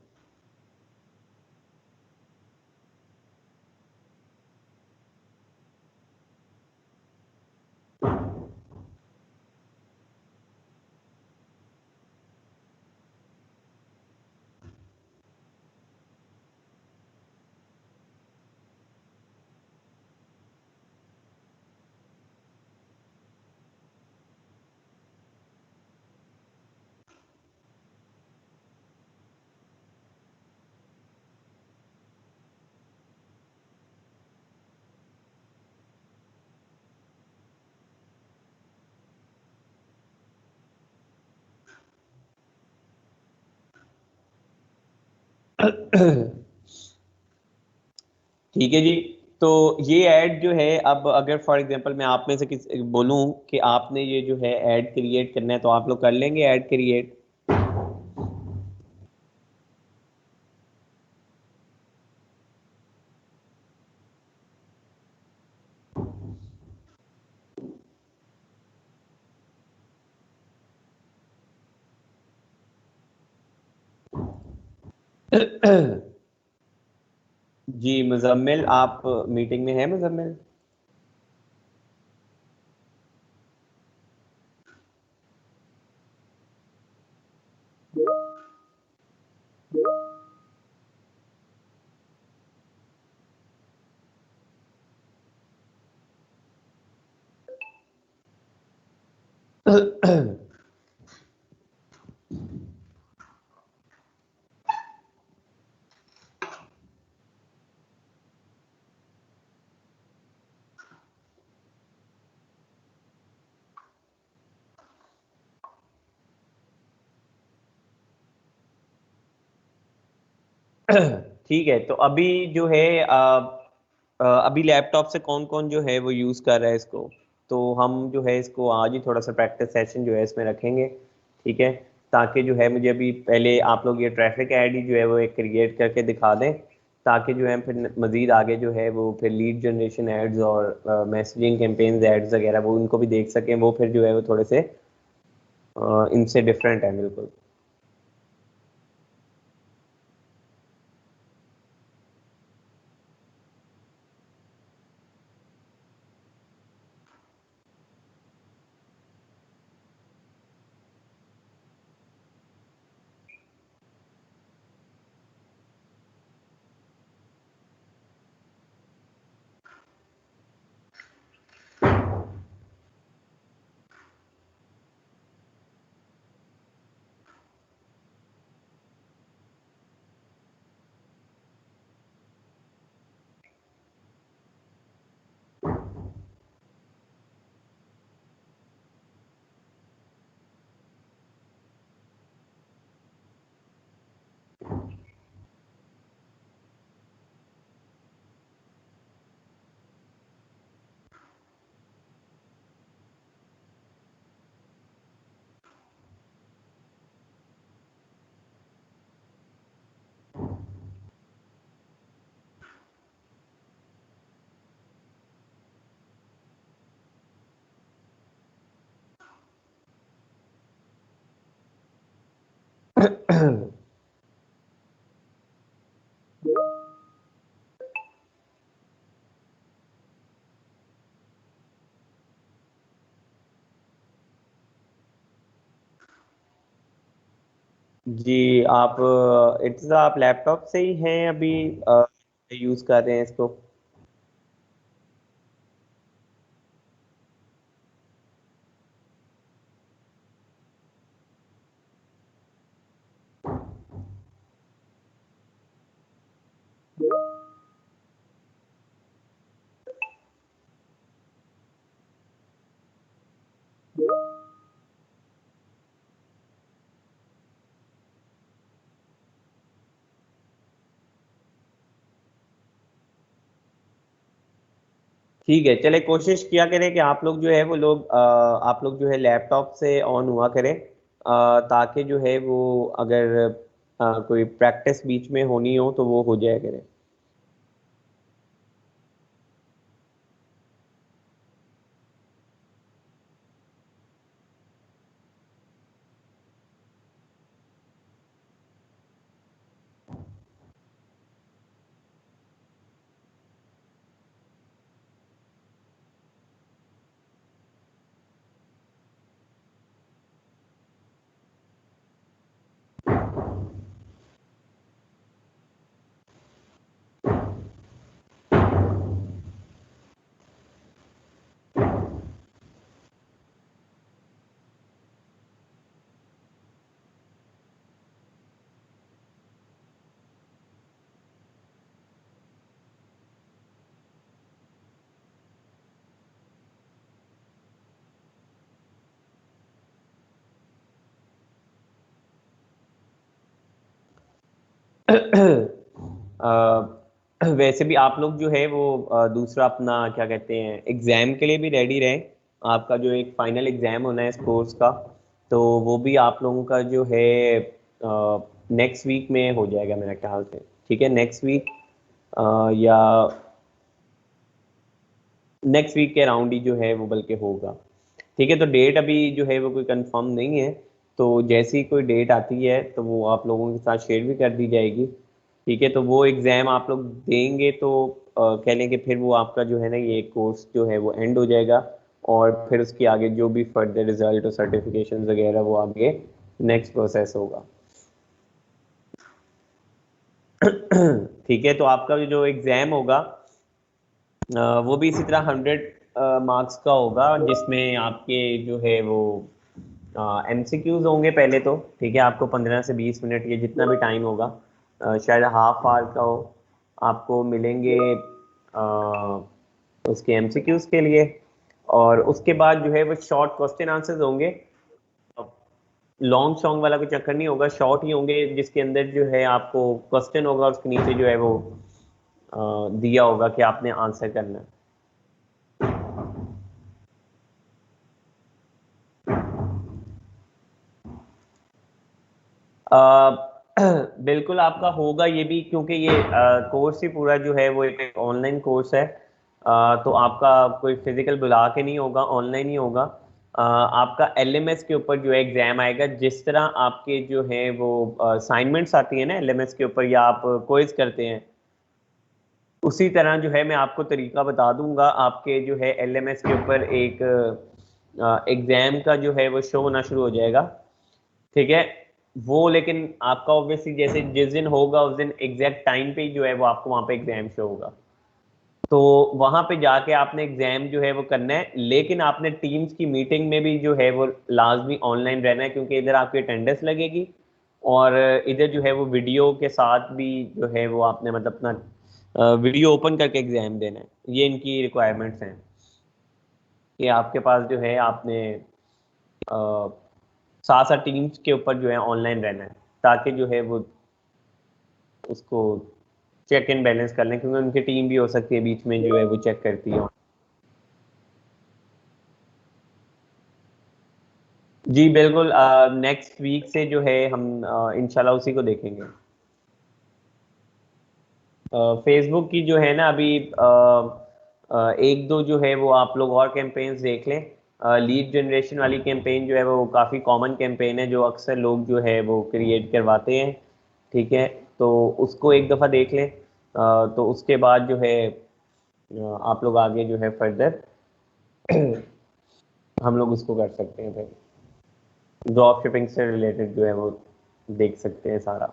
ठीक है जी। तो ये ऐड जो है, अब अगर फॉर एग्जांपल मैं आप में से किसी बोलूं कि आपने ये जो है ऐड क्रिएट करना है, तो आप लोग कर लेंगे ऐड क्रिएट? जी मुजम्मिल, आप मीटिंग में हैं मुजम्मिल? ठीक है, तो अभी जो है अभी लैपटॉप से कौन कौन जो है वो यूज़ कर रहा है इसको? तो हम जो है इसको आज ही थोड़ा सा प्रैक्टिस सेशन जो है इसमें रखेंगे, ठीक है। ताकि जो है मुझे अभी पहले आप लोग ये ट्रैफिक आईडी जो है वो एक क्रिएट करके दिखा दें, ताकि जो है फिर मज़ीद आगे जो है वो फिर लीड जनरेशन एड्स और मैसेजिंग कैंपेन्स एड्स वगैरह वो उनको भी देख सकें। वो फिर जो है वो थोड़े से इनसे डिफरेंट है बिल्कुल। जी आप इट्स आप लैपटॉप से ही हैं अभी यूज़ कर रहे हैं इसको? ठीक है, चले कोशिश किया करें कि आप लोग जो है वो लोग आप लोग जो है लैपटॉप से ऑन हुआ करें, ताकि जो है वो अगर कोई प्रैक्टिस बीच में होनी हो तो वो हो जाया करे। वैसे भी आप लोग जो है वो दूसरा अपना क्या कहते हैं एग्जाम के लिए भी रेडी रहें। आपका जो एक फाइनल एग्जाम होना है इस कोर्स का, तो वो भी आप लोगों का जो है नेक्स्ट वीक में हो जाएगा मेरे ख्याल से। ठीक है, नेक्स्ट वीक या नेक्स्ट वीक के अराउंड ही जो है वो बल्कि होगा। ठीक है, तो डेट अभी जो है वो कोई कंफर्म नहीं है, तो जैसी कोई डेट आती है तो वो आप लोगों के साथ शेयर भी कर दी जाएगी। ठीक है, तो वो एग्ज़ाम आप लोग देंगे तो कह लें कि फिर वो आपका जो है ना ये कोर्स जो है वो एंड हो जाएगा, और फिर उसके आगे जो भी फर्दर रिजल्ट और सर्टिफिकेशन वगैरह वो आगे नेक्स्ट प्रोसेस होगा। ठीक है, तो आपका जो एग्ज़ाम होगा वो भी इसी तरह 100 मार्क्स का होगा, जिसमें आपके जो है वो एमसीक्यूज होंगे पहले तो। ठीक है, आपको 15 से 20 मिनट ये जितना भी टाइम होगा, शायद हाफ आवर का हो, आपको मिलेंगे उसके एमसीक्यूज के लिए। और उसके बाद जो है वो शॉर्ट क्वेश्चन आंसर्स होंगे। लॉन्ग सॉन्ग वाला कोई चक्कर नहीं होगा, शॉर्ट ही होंगे, जिसके अंदर जो है आपको क्वेश्चन होगा, उसके नीचे जो है वो दिया होगा कि आपने आंसर करना है। बिल्कुल आपका होगा ये भी, क्योंकि ये कोर्स ही पूरा जो है वो एक ऑनलाइन कोर्स है। तो आपका कोई फिजिकल बुला के नहीं होगा, ऑनलाइन ही होगा। आपका एलएमएस के ऊपर जो है एग्जाम आएगा, जिस तरह आपके जो है वो असाइनमेंट्स आती है ना एलएमएस के ऊपर, या आप क्विज करते हैं, उसी तरह जो है मैं आपको तरीका बता दूंगा। आपके जो है एलएमएस के ऊपर एक एग्जाम का जो है वो शो होना शुरू हो जाएगा। ठीक है, वो लेकिन आपका ऑब्वियसली जैसे जिस दिन होगा उस दिन एग्जैक्ट टाइम पे ही जो है वो आपको वहां पे एग्जाम शो होगा। तो वहां पे जाके आपने एग्जाम जो है वो करना है, लेकिन आपने टीम्स की मीटिंग में भी जो है वो लाजमी ऑनलाइन रहना है, क्योंकि इधर आपकी अटेंडेंस लगेगी, और इधर जो है वो वीडियो के साथ भी जो है वो आपने मतलब अपना वीडियो ओपन करके एग्जाम देना है। ये इनकी रिक्वायरमेंट्स हैं कि आपके पास जो है आपने साथ साथ टीम्स के ऊपर जो है ऑनलाइन रहना है, ताकि जो है वो उसको चेक इन बैलेंस कर लें, क्योंकि उनकी टीम भी हो सकती है बीच में जो है वो चेक करती है। जी बिल्कुल, नेक्स्ट वीक से जो है हम इंशाल्लाह उसी को देखेंगे। फेसबुक की जो है ना अभी एक दो जो है वो आप लोग और कैंपेन्स देख लें। लीड जनरेशन वाली कैंपेन जो है वो काफ़ी कॉमन कैंपेन है, जो अक्सर लोग जो है वो क्रिएट करवाते हैं। ठीक है, तो उसको एक दफ़ा देख लें। तो उसके बाद जो है आप लोग आगे जो है फर्दर हम लोग उसको कर सकते हैं, फिर ड्रॉप शिपिंग से रिलेटेड जो है वो देख सकते हैं सारा।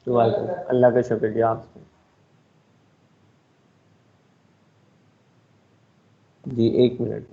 तो अल्लाह का शुक्रिया आपसे। जी, 1 मिनट।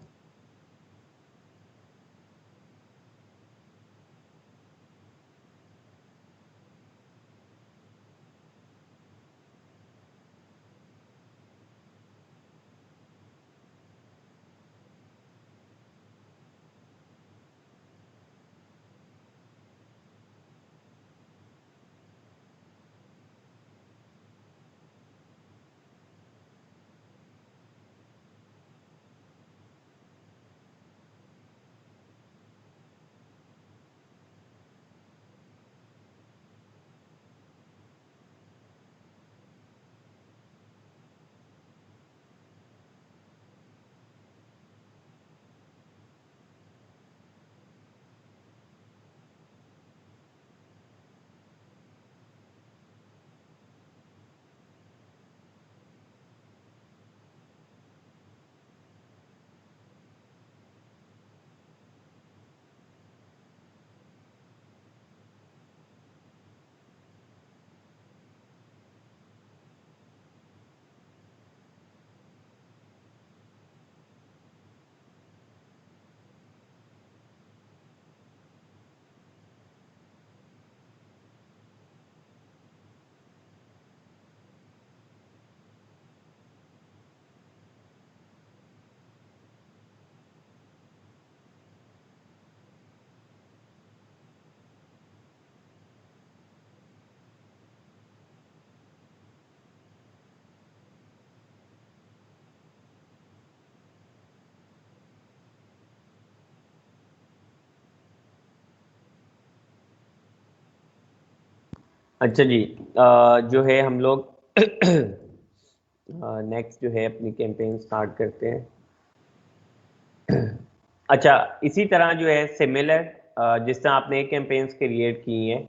अच्छा जी, जो है हम लोग नेक्स्ट जो है अपनी कैंपेन स्टार्ट करते हैं। अच्छा, इसी तरह जो है सिमिलर, जिस तरह आपने एक कैंपेन्स क्रिएट की हैं,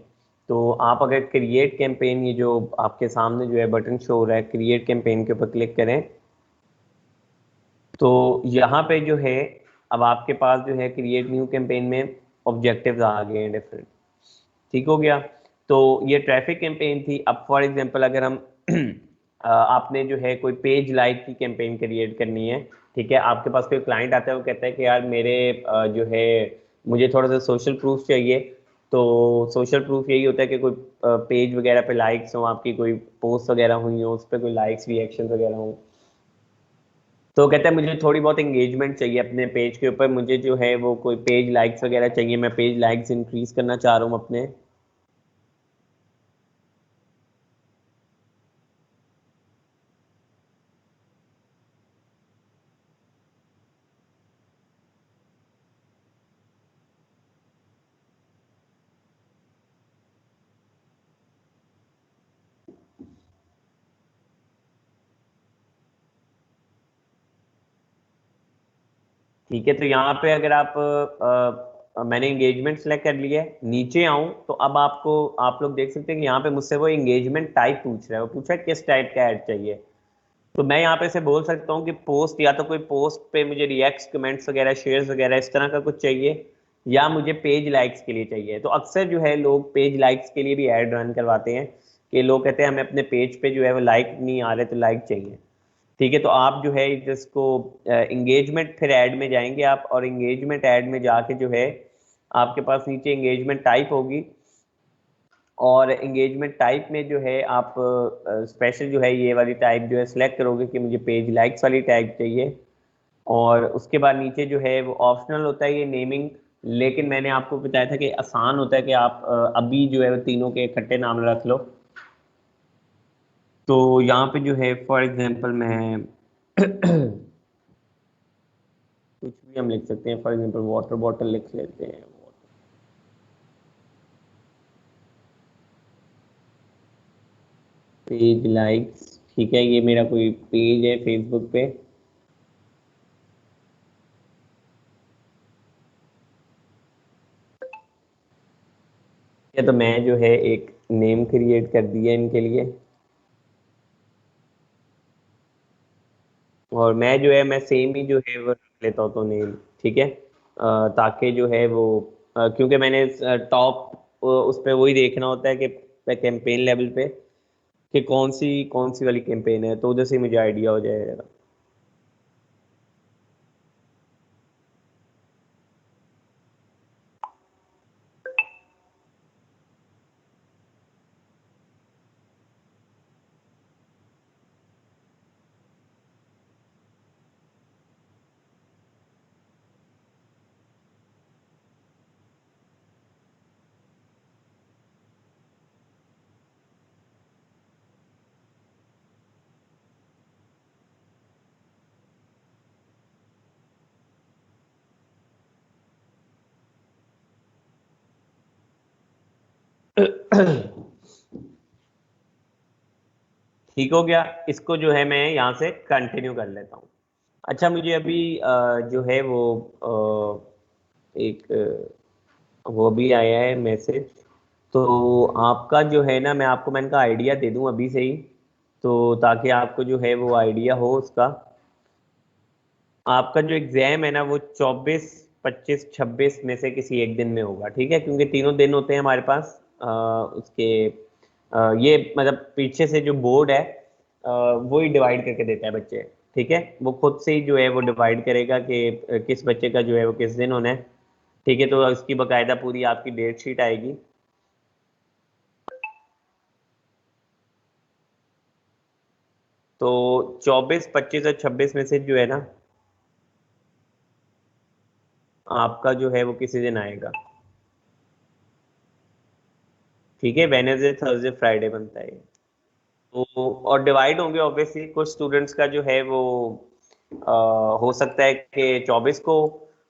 तो आप अगर क्रिएट कैंपेन, ये जो आपके सामने जो है बटन शो हो रहा है, क्रिएट कैंपेन के ऊपर क्लिक करें, तो यहाँ पे जो है अब आपके पास जो है क्रिएट न्यू कैंपेन में ऑब्जेक्टिव्स आ गए हैं डिफरेंट। ठीक हो गया। तो ये ट्रैफिक कैंपेन थी। अब फॉर एग्जांपल अगर हम आपने जो है कोई पेज लाइक की कैंपेन क्रिएट करनी है, ठीक है, आपके पास कोई क्लाइंट आता है, वो कहता है कि यार मेरे जो है मुझे थोड़ा सा सोशल प्रूफ चाहिए। तो सोशल प्रूफ यही होता है कि कोई पेज वगैरह पे लाइक्स हो, आपकी कोई पोस्ट वगैरह हुई हो, उस पर कोई लाइक्स रिएक्शन वगैरह हो। तो कहता है मुझे थोड़ी बहुत एंगेजमेंट चाहिए अपने पेज के ऊपर, मुझे जो है वो कोई पेज लाइक्स वगैरह चाहिए, मैं पेज लाइक्स इंक्रीज करना चाह रहा हूँ अपने। ठीक है, तो यहाँ पे अगर आप मैंने एंगेजमेंट सेलेक्ट कर लिया है, नीचे आऊं तो अब आपको, आप लोग देख सकते हैं कि यहाँ पे मुझसे वो एंगेजमेंट टाइप पूछ रहा है, वो पूछा है किस टाइप का ऐड चाहिए। तो मैं यहाँ पे से बोल सकता हूँ कि पोस्ट, या तो कोई पोस्ट पे मुझे रिएक्ट्स, कमेंट्स वगैरह, शेयर्स वगैरह इस तरह का कुछ चाहिए, या मुझे पेज लाइक्स के लिए चाहिए। तो अक्सर जो है लोग पेज लाइक्स के लिए भी ऐड रन करवाते हैं, कि लोग कहते हैं हमें अपने पेज पे जो है वो लाइक नहीं आ रहे, तो लाइक चाहिए। ठीक है, तो आप जो है जिसको एंगेजमेंट, फिर ऐड में जाएंगे आप, और एंगेजमेंट ऐड में जाके जो है आपके पास नीचे एंगेजमेंट टाइप होगी, और एंगेजमेंट टाइप में जो है आप स्पेशल जो है ये वाली टाइप जो है सिलेक्ट करोगे कि मुझे पेज लाइक्स वाली टैग चाहिए। और उसके बाद नीचे जो है वो ऑप्शनल होता है ये नेमिंग, लेकिन मैंने आपको बताया था कि आसान होता है कि आप अभी जो है वो तीनों के इकट्ठे नाम रख लो। तो यहाँ पे जो है फॉर एग्जांपल मैं कुछ भी हम लिख सकते हैं, फॉर एग्जांपल वाटर बॉटल लिख लेते हैं। पेज लाइक्स, ठीक है, ये मेरा कोई पेज है फेसबुक पे। या तो मैं जो है एक नेम क्रिएट कर दिया इनके लिए, और मैं जो है मैं सेम ही जो है वो रख लेता हूँ तो नेम, ठीक है, ताकि जो है वो क्योंकि मैंने टॉप उस पे वही देखना होता है कि कैंपेन लेवल पे कि कौन सी वाली कैंपेन है, तो उधर से मुझे आइडिया हो जाएगा। ठीक हो गया, इसको जो है मैं यहाँ से कंटिन्यू कर लेता हूँ। अच्छा, मुझे अभी जो है वो एक वो भी आया है मैसेज। तो आपका जो है ना, मैं आपको, मैंने का आइडिया दे दूं अभी से ही, तो ताकि आपको जो है वो आइडिया हो उसका। आपका जो एग्जाम है ना वो 24, 25, 26 में से किसी एक दिन में होगा, ठीक है, क्योंकि तीनों दिन होते हैं हमारे पास उसके ये मतलब पीछे से जो बोर्ड है वो ही डिवाइड करके देता है बच्चे। ठीक है, वो खुद से ही जो है वो डिवाइड करेगा कि किस बच्चे का जो है वो किस दिन होना है। ठीक है, तो उसकी बकायदा पूरी आपकी डेट शीट आएगी। तो 24, 25 और 26 में से जो है ना आपका जो है वो किसी दिन आएगा। ठीक है, वेनेसडे, थर्सडे, फ्राइडे बनता है। तो और डिवाइड होंगे ऑब्वियसली, कुछ स्टूडेंट्स का जो है वो हो सकता है कि 24 को,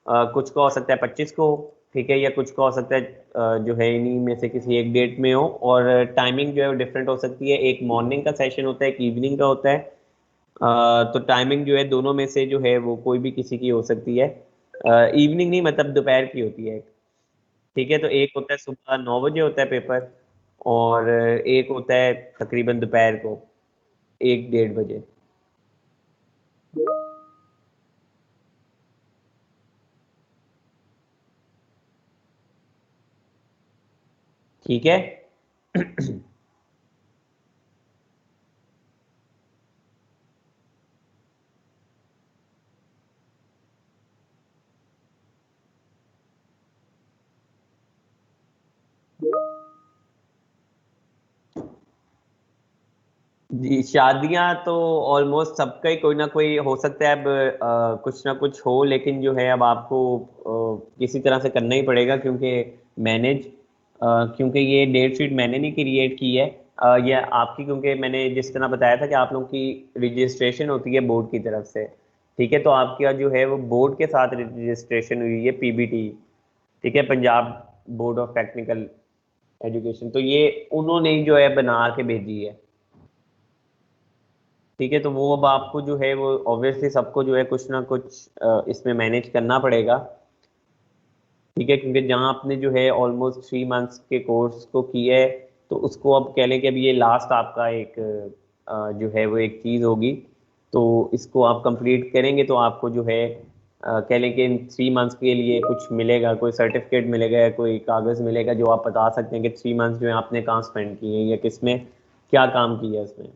कुछ का हो सकता है 25 को। ठीक है, या कुछ का हो सकता है जो है इन्हीं में से किसी एक डेट में हो, और टाइमिंग जो है वो डिफरेंट हो सकती है। एक मॉर्निंग का सेशन होता है, एक इवनिंग का होता है। तो टाइमिंग जो है दोनों में से जो है वो कोई भी किसी की हो सकती है। इवनिंग नहीं, मतलब दोपहर की होती है। ठीक है, तो एक होता है सुबह 9 बजे होता है पेपर, और एक होता है तकरीबन दोपहर को 1 1:30 बजे। ठीक है। जी, शादियां तो ऑलमोस्ट सबका ही कोई ना कोई हो सकता है। अब कुछ ना कुछ हो, लेकिन जो है अब आपको किसी तरह से करना ही पड़ेगा, क्योंकि मैनेज क्योंकि ये डेट शीट मैंने नहीं क्रिएट की है। ये आपकी, क्योंकि मैंने जिस तरह बताया था कि आप लोगों की रजिस्ट्रेशन होती है बोर्ड की तरफ से। ठीक है, तो आपका जो है वो बोर्ड के साथ रजिस्ट्रेशन हुई है, पीबीटी। ठीक है, Punjab board of technical education. तो ये उन्होंने ही जो है बना के भेजी है। ठीक है, तो वो अब आपको जो है वो ऑब्वियसली सबको जो है कुछ ना कुछ इसमें मैनेज करना पड़ेगा। ठीक है, क्योंकि जहाँ आपने जो है ऑलमोस्ट 3 मंथ्स के कोर्स को किया है, तो उसको अब कह लें कि अब ये लास्ट आपका एक जो है वो एक चीज़ होगी। तो इसको आप कंप्लीट करेंगे तो आपको जो है कह लें कि इन 3 मंथ्स के लिए कुछ मिलेगा, कोई सर्टिफिकेट मिलेगा या कोई कागज़ मिलेगा, जो आप बता सकते हैं कि 3 मंथ्स जो है आपने कहाँ स्पेंड किए हैं या किस में क्या काम किया है उसमें।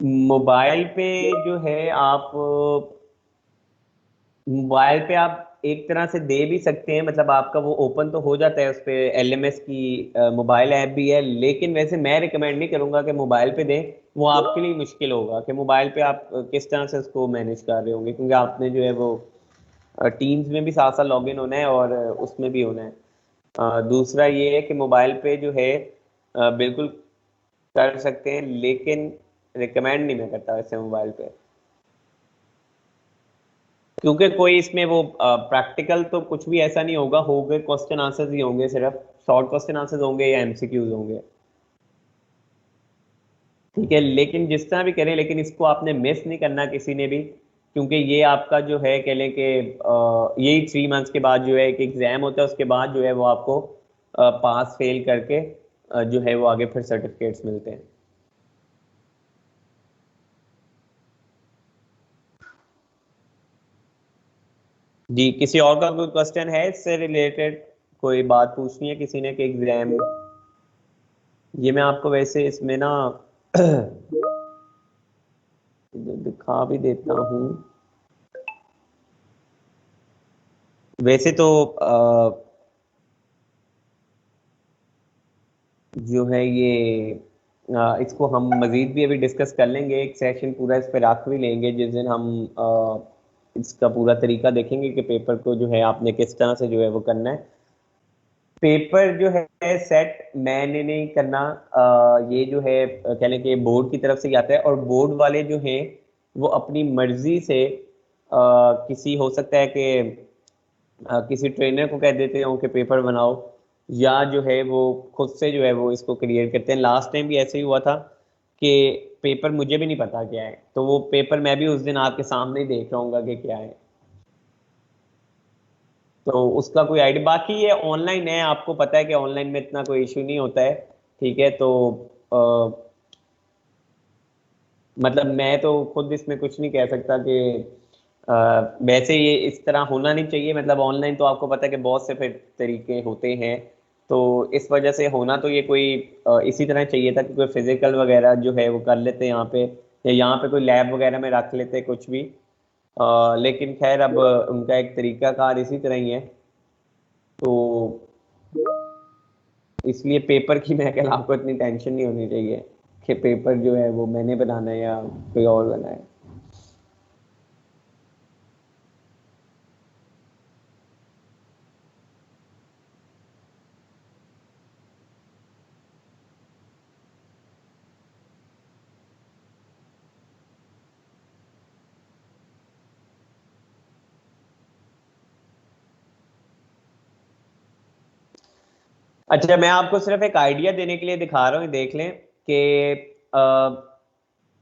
मोबाइल पे जो है आप मोबाइल पे आप एक तरह से दे भी सकते हैं, मतलब आपका वो ओपन तो हो जाता है उस पे। एलएमएस की मोबाइल ऐप भी है, लेकिन वैसे मैं रिकमेंड नहीं करूंगा कि मोबाइल पे दें। वो आपके लिए मुश्किल होगा कि मोबाइल पे आप किस तरह से उसको मैनेज कर रहे होंगे, क्योंकि आपने जो है वो टीम्स में भी साथ साथ लॉग इन होना है और उसमें भी होना है। दूसरा ये है कि मोबाइल पे जो है बिल्कुल कर सकते हैं, लेकिन रिकमेंड नहीं मैं करता वैसे मोबाइल पे, क्योंकि कोई इसमें वो प्रैक्टिकल तो कुछ भी ऐसा नहीं होगा। होंगे क्वेश्चन आंसर्स ही होंगे, सिर्फ शॉर्ट क्वेश्चन आंसर्स होंगे या एमसीक्यूज होंगे। ठीक है, लेकिन जिस तरह भी करें, लेकिन इसको आपने मिस नहीं करना किसी ने भी, क्योंकि ये आपका जो है कह लें कि यही 3 मंथ्स के बाद जो है एक एग्जाम होता है, उसके बाद जो है वो आपको पास फेल करके जो है वो आगे फिर सर्टिफिकेट्स मिलते हैं। जी, किसी और का कोई क्वेश्चन है इससे रिलेटेड? कोई बात पूछनी है किसी ने कि एग्जाम? ये मैं आपको वैसे इसमें ना दिखा भी देता हूँ। वैसे तो जो है ये इसको हम मजीद भी अभी डिस्कस कर लेंगे, एक सेशन पूरा इस पर रख भी लेंगे जिस दिन हम इसका पूरा तरीका देखेंगे कि पेपर को जो है आपने किस तरह से जो है वो करना है। पेपर जो है सेट मैंने नहीं करना। ये जो है कह लें कि बोर्ड की तरफ से ही आता है, और बोर्ड वाले जो हैं वो अपनी मर्जी से किसी हो सकता है कि किसी ट्रेनर को कह देते हो कि पेपर बनाओ, या जो है वो खुद से जो है वो इसको क्रिएट करते हैं। लास्ट टाइम भी ऐसे ही हुआ था कि पेपर मुझे भी नहीं पता क्या है, तो वो पेपर मैं भी उस दिन आपके सामने ही देख रहा हूँ कि क्या है। तो उसका कोई आइडिया, बाकी ये ऑनलाइन है, आपको पता है कि ऑनलाइन में इतना कोई इशू नहीं होता है। ठीक है, तो मतलब मैं तो खुद इसमें कुछ नहीं कह सकता कि वैसे ये इस तरह होना नहीं चाहिए। मतलब ऑनलाइन तो आपको पता है कि बहुत से फिर तरीके होते हैं, तो इस वजह से होना तो ये कोई इसी तरह चाहिए था कि कोई फिजिकल वगैरह जो है वो कर लेते यहाँ पे, या यहाँ पे कोई लैब वगैरह में रख लेते कुछ भी। लेकिन खैर अब उनका एक तरीका कार इसी तरह ही है, तो इसलिए पेपर की मैं कह आपको इतनी टेंशन नहीं होनी चाहिए कि पेपर जो है वो मैंने बनाना है या कोई और बनाए। अच्छा, मैं आपको सिर्फ एक आइडिया देने के लिए दिखा रहा हूँ, देख लें कि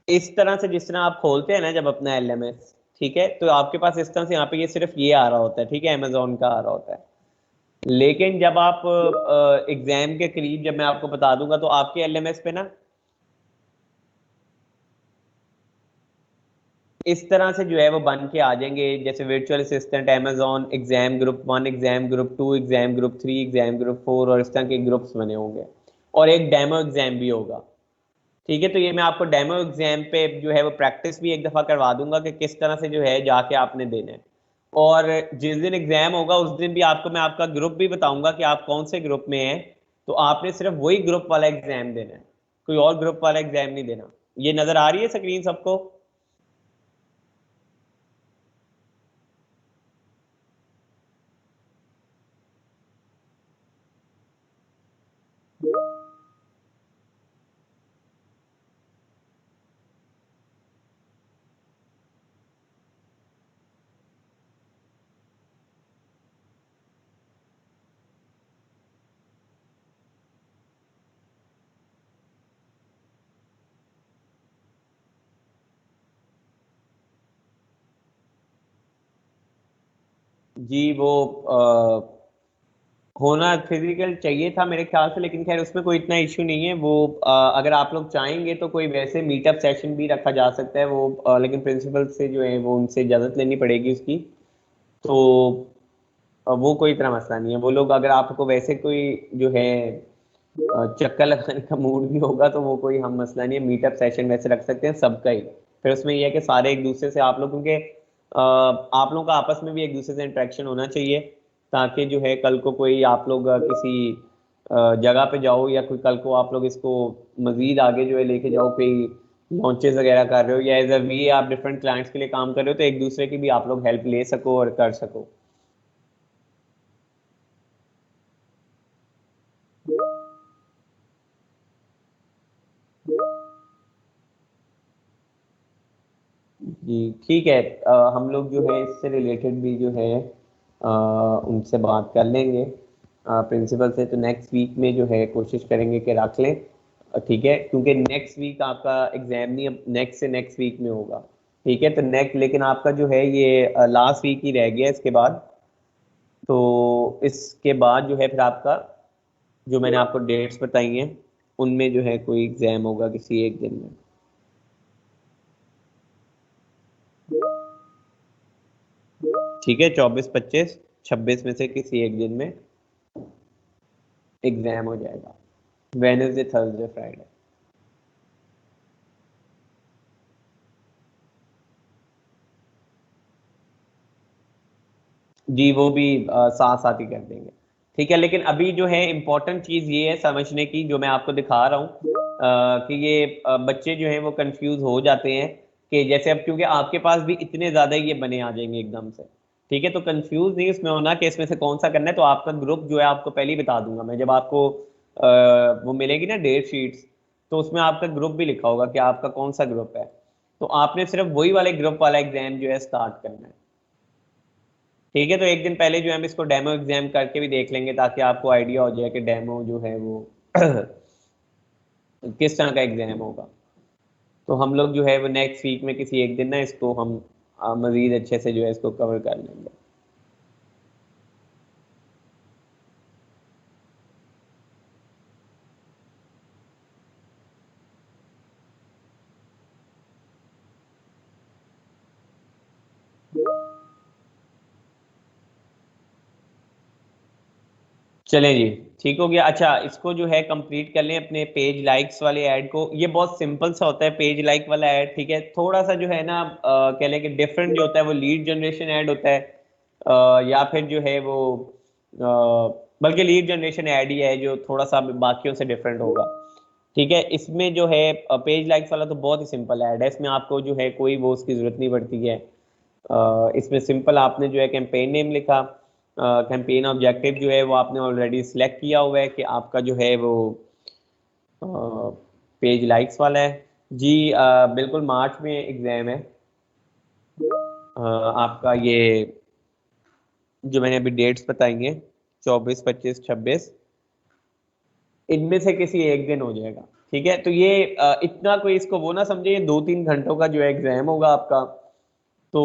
इस तरह से जिस तरह आप खोलते हैं ना जब अपना एलएमएस, ठीक है, तो आपके पास इस तरह से यहाँ पे ये सिर्फ ये आ रहा होता है, ठीक है, अमेजोन का आ रहा होता है। लेकिन जब आप एग्जाम के करीब, जब मैं आपको बता दूंगा, तो आपके एलएमएस पे ना इस तरह से जो है वो बन के आ जाएंगे, जैसे virtual assistant, Amazon, exam group 1, exam group 2, exam group 3, exam group 4, और इस तरह के ग्रुप्स बने होंगे। और एक डेमो एग्जाम भी होगा। ठीक है, तो ये मैं आपको डेमो एग्जाम पे जो है वो प्रैक्टिस भी एक दफा करवा दूंगा कि किस तरह से जो है जाके आपने देना है। और जिस दिन एग्जाम होगा उस दिन भी आपको मैं आपका ग्रुप भी बताऊंगा कि आप कौन से ग्रुप में हैं। तो आपने सिर्फ वही ग्रुप वाला एग्जाम देना है, कोई और ग्रुप वाला एग्जाम नहीं देना। ये नजर आ रही है स्क्रीन सबको? जी, वो होना फिजिकल चाहिए था मेरे ख्याल से, लेकिन खैर उसमें कोई इतना इश्यू नहीं है। वो अगर आप लोग चाहेंगे तो कोई वैसे मीटअप सेशन भी रखा जा सकता है, वो लेकिन प्रिंसिपल से जो है वो उनसे इजाज़त लेनी पड़ेगी उसकी। तो वो कोई इतना मसला नहीं है। वो लोग अगर आपको वैसे कोई जो है चक्कर लगाने का मूड भी होगा तो वो कोई हम मसला नहीं है, मीटअप सेशन वैसे रख सकते हैं सबका ही। फिर उसमें यह है कि सारे एक दूसरे से आप लोग, क्योंकि आप लोगों का आपस में भी एक दूसरे से इंटरेक्शन होना चाहिए, ताकि जो है कल को कोई आप लोग किसी जगह पे जाओ, या कोई कल को आप लोग इसको मजीद आगे जो है लेके जाओ, कोई लॉन्चेस वगैरह कर रहे हो, या एज अ वी आप डिफरेंट क्लाइंट्स के लिए काम कर रहे हो, तो एक दूसरे की भी आप लोग हेल्प ले सको और कर सको। जी ठीक है। हम लोग जो है इससे रिलेटेड भी जो है उनसे बात कर लेंगे प्रिंसिपल से, तो नेक्स्ट वीक में जो है कोशिश करेंगे कि रख लें। ठीक है, क्योंकि नेक्स्ट वीक आपका एग्जाम नहीं, अब नेक्स्ट से नेक्स्ट वीक में होगा। ठीक है, तो नेक्स्ट, लेकिन आपका जो है ये लास्ट वीक ही रह गया इसके बाद। तो इसके बाद जो है फिर आपका, जो मैंने आपको डेट्स बताई हैं, उनमें जो है कोई एग्जाम होगा किसी एक दिन में। ठीक है, 24, 25, 26 में से किसी एक दिन में एग्जाम हो जाएगा, वेडनेसडे, थर्सडे, फ्राइडे। जी, वो भी साथ साथ ही कर देंगे। ठीक है, लेकिन अभी जो है इम्पोर्टेंट चीज ये है समझने की, जो मैं आपको दिखा रहा हूँ कि ये बच्चे जो हैं वो कंफ्यूज हो जाते हैं कि जैसे अब क्योंकि आपके पास भी इतने ज्यादा ये बने आ जाएंगे एकदम से। ठीक है, तो कंफ्यूज नहीं इसमें होना कि इसमें से कौन सा करना है। तो आपका ग्रुप जो है आपको पहले ही बता दूंगा मैं, जब आपको वो मिलेगी ना डेट शीट्स, तो उसमें आपका ग्रुप भी लिखा होगा कि आपका कौन सा ग्रुप है। तो आपने सिर्फ वही वाले ग्रुप वाला एग्जाम जो है स्टार्ट करना है। ठीक है, तो एक दिन पहले जो है हम इसको डेमो एग्जाम करके भी देख लेंगे, ताकि आपको आइडिया हो जाए कि डेमो जो है वो किस तरह का एग्जाम होगा। तो हम लोग जो है वो नेक्स्ट वीक में किसी एक दिन ना इसको हम मजीद अच्छे से जो है इसको कवर कर लेंगे। चलें जी, ठीक हो गया। अच्छा, इसको जो है कंप्लीट कर लें अपने पेज लाइक्स वाले ऐड को। ये बहुत सिंपल सा होता है पेज लाइक वाला ऐड। ठीक है, थोड़ा सा जो है ना कह लें कि डिफरेंट जो होता है वो लीड जनरेशन ऐड होता है, या फिर जो है वो बल्कि लीड जनरेशन ऐड ही है जो थोड़ा सा बाकियों से डिफरेंट होगा। ठीक है, इसमें जो है पेज लाइक्स वाला तो बहुत ही सिंपल ऐड है, इसमें आपको जो है कोई वो उसकी जरूरत नहीं पड़ती है। इसमें सिंपल आपने जो है कैंपेन नेम लिखा, कैंपेन ऑब्जेक्टिव जो है वो आपने ऑलरेडी सिलेक्ट किया हुआ है कि आपका जो है वो पेज लाइक्स वाला है। जी बिल्कुल, मार्च में एग्जाम है आपका। ये जो मैंने अभी डेट्स बताई हैं, 24, 25, 26, इनमें से किसी एक दिन हो जाएगा। ठीक है, तो ये इतना कोई इसको वो ना समझे, ये 2-3 घंटों का जो है एग्जाम होगा आपका। तो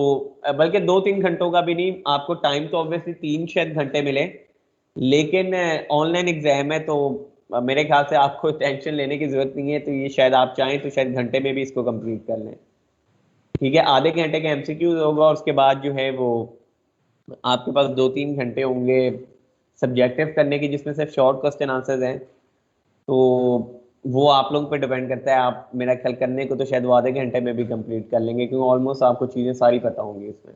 बल्कि 2-3 घंटों का भी नहीं, आपको टाइम तो ऑब्वियसली 3 शायद घंटे मिले, लेकिन ऑनलाइन एग्जाम है तो मेरे ख्याल से आपको टेंशन लेने की जरूरत नहीं है। तो ये शायद आप चाहें तो शायद घंटे में भी इसको कंप्लीट कर लें। ठीक है, आधे घंटे का एमसीक्यू होगा, और उसके बाद जो है वो आपके पास 2-3 घंटे होंगे सब्जेक्टिव करने की, जिसमें सिर्फ शॉर्ट क्वेश्चन आंसर्स हैं। तो वो आप लोगों पे डिपेंड करता है, आप मेरा ख्याल करने को तो शायद वो आधे घंटे में भी कंप्लीट कर लेंगे, क्योंकि ऑलमोस्ट आपको चीजें सारी पता होंगी इसमें।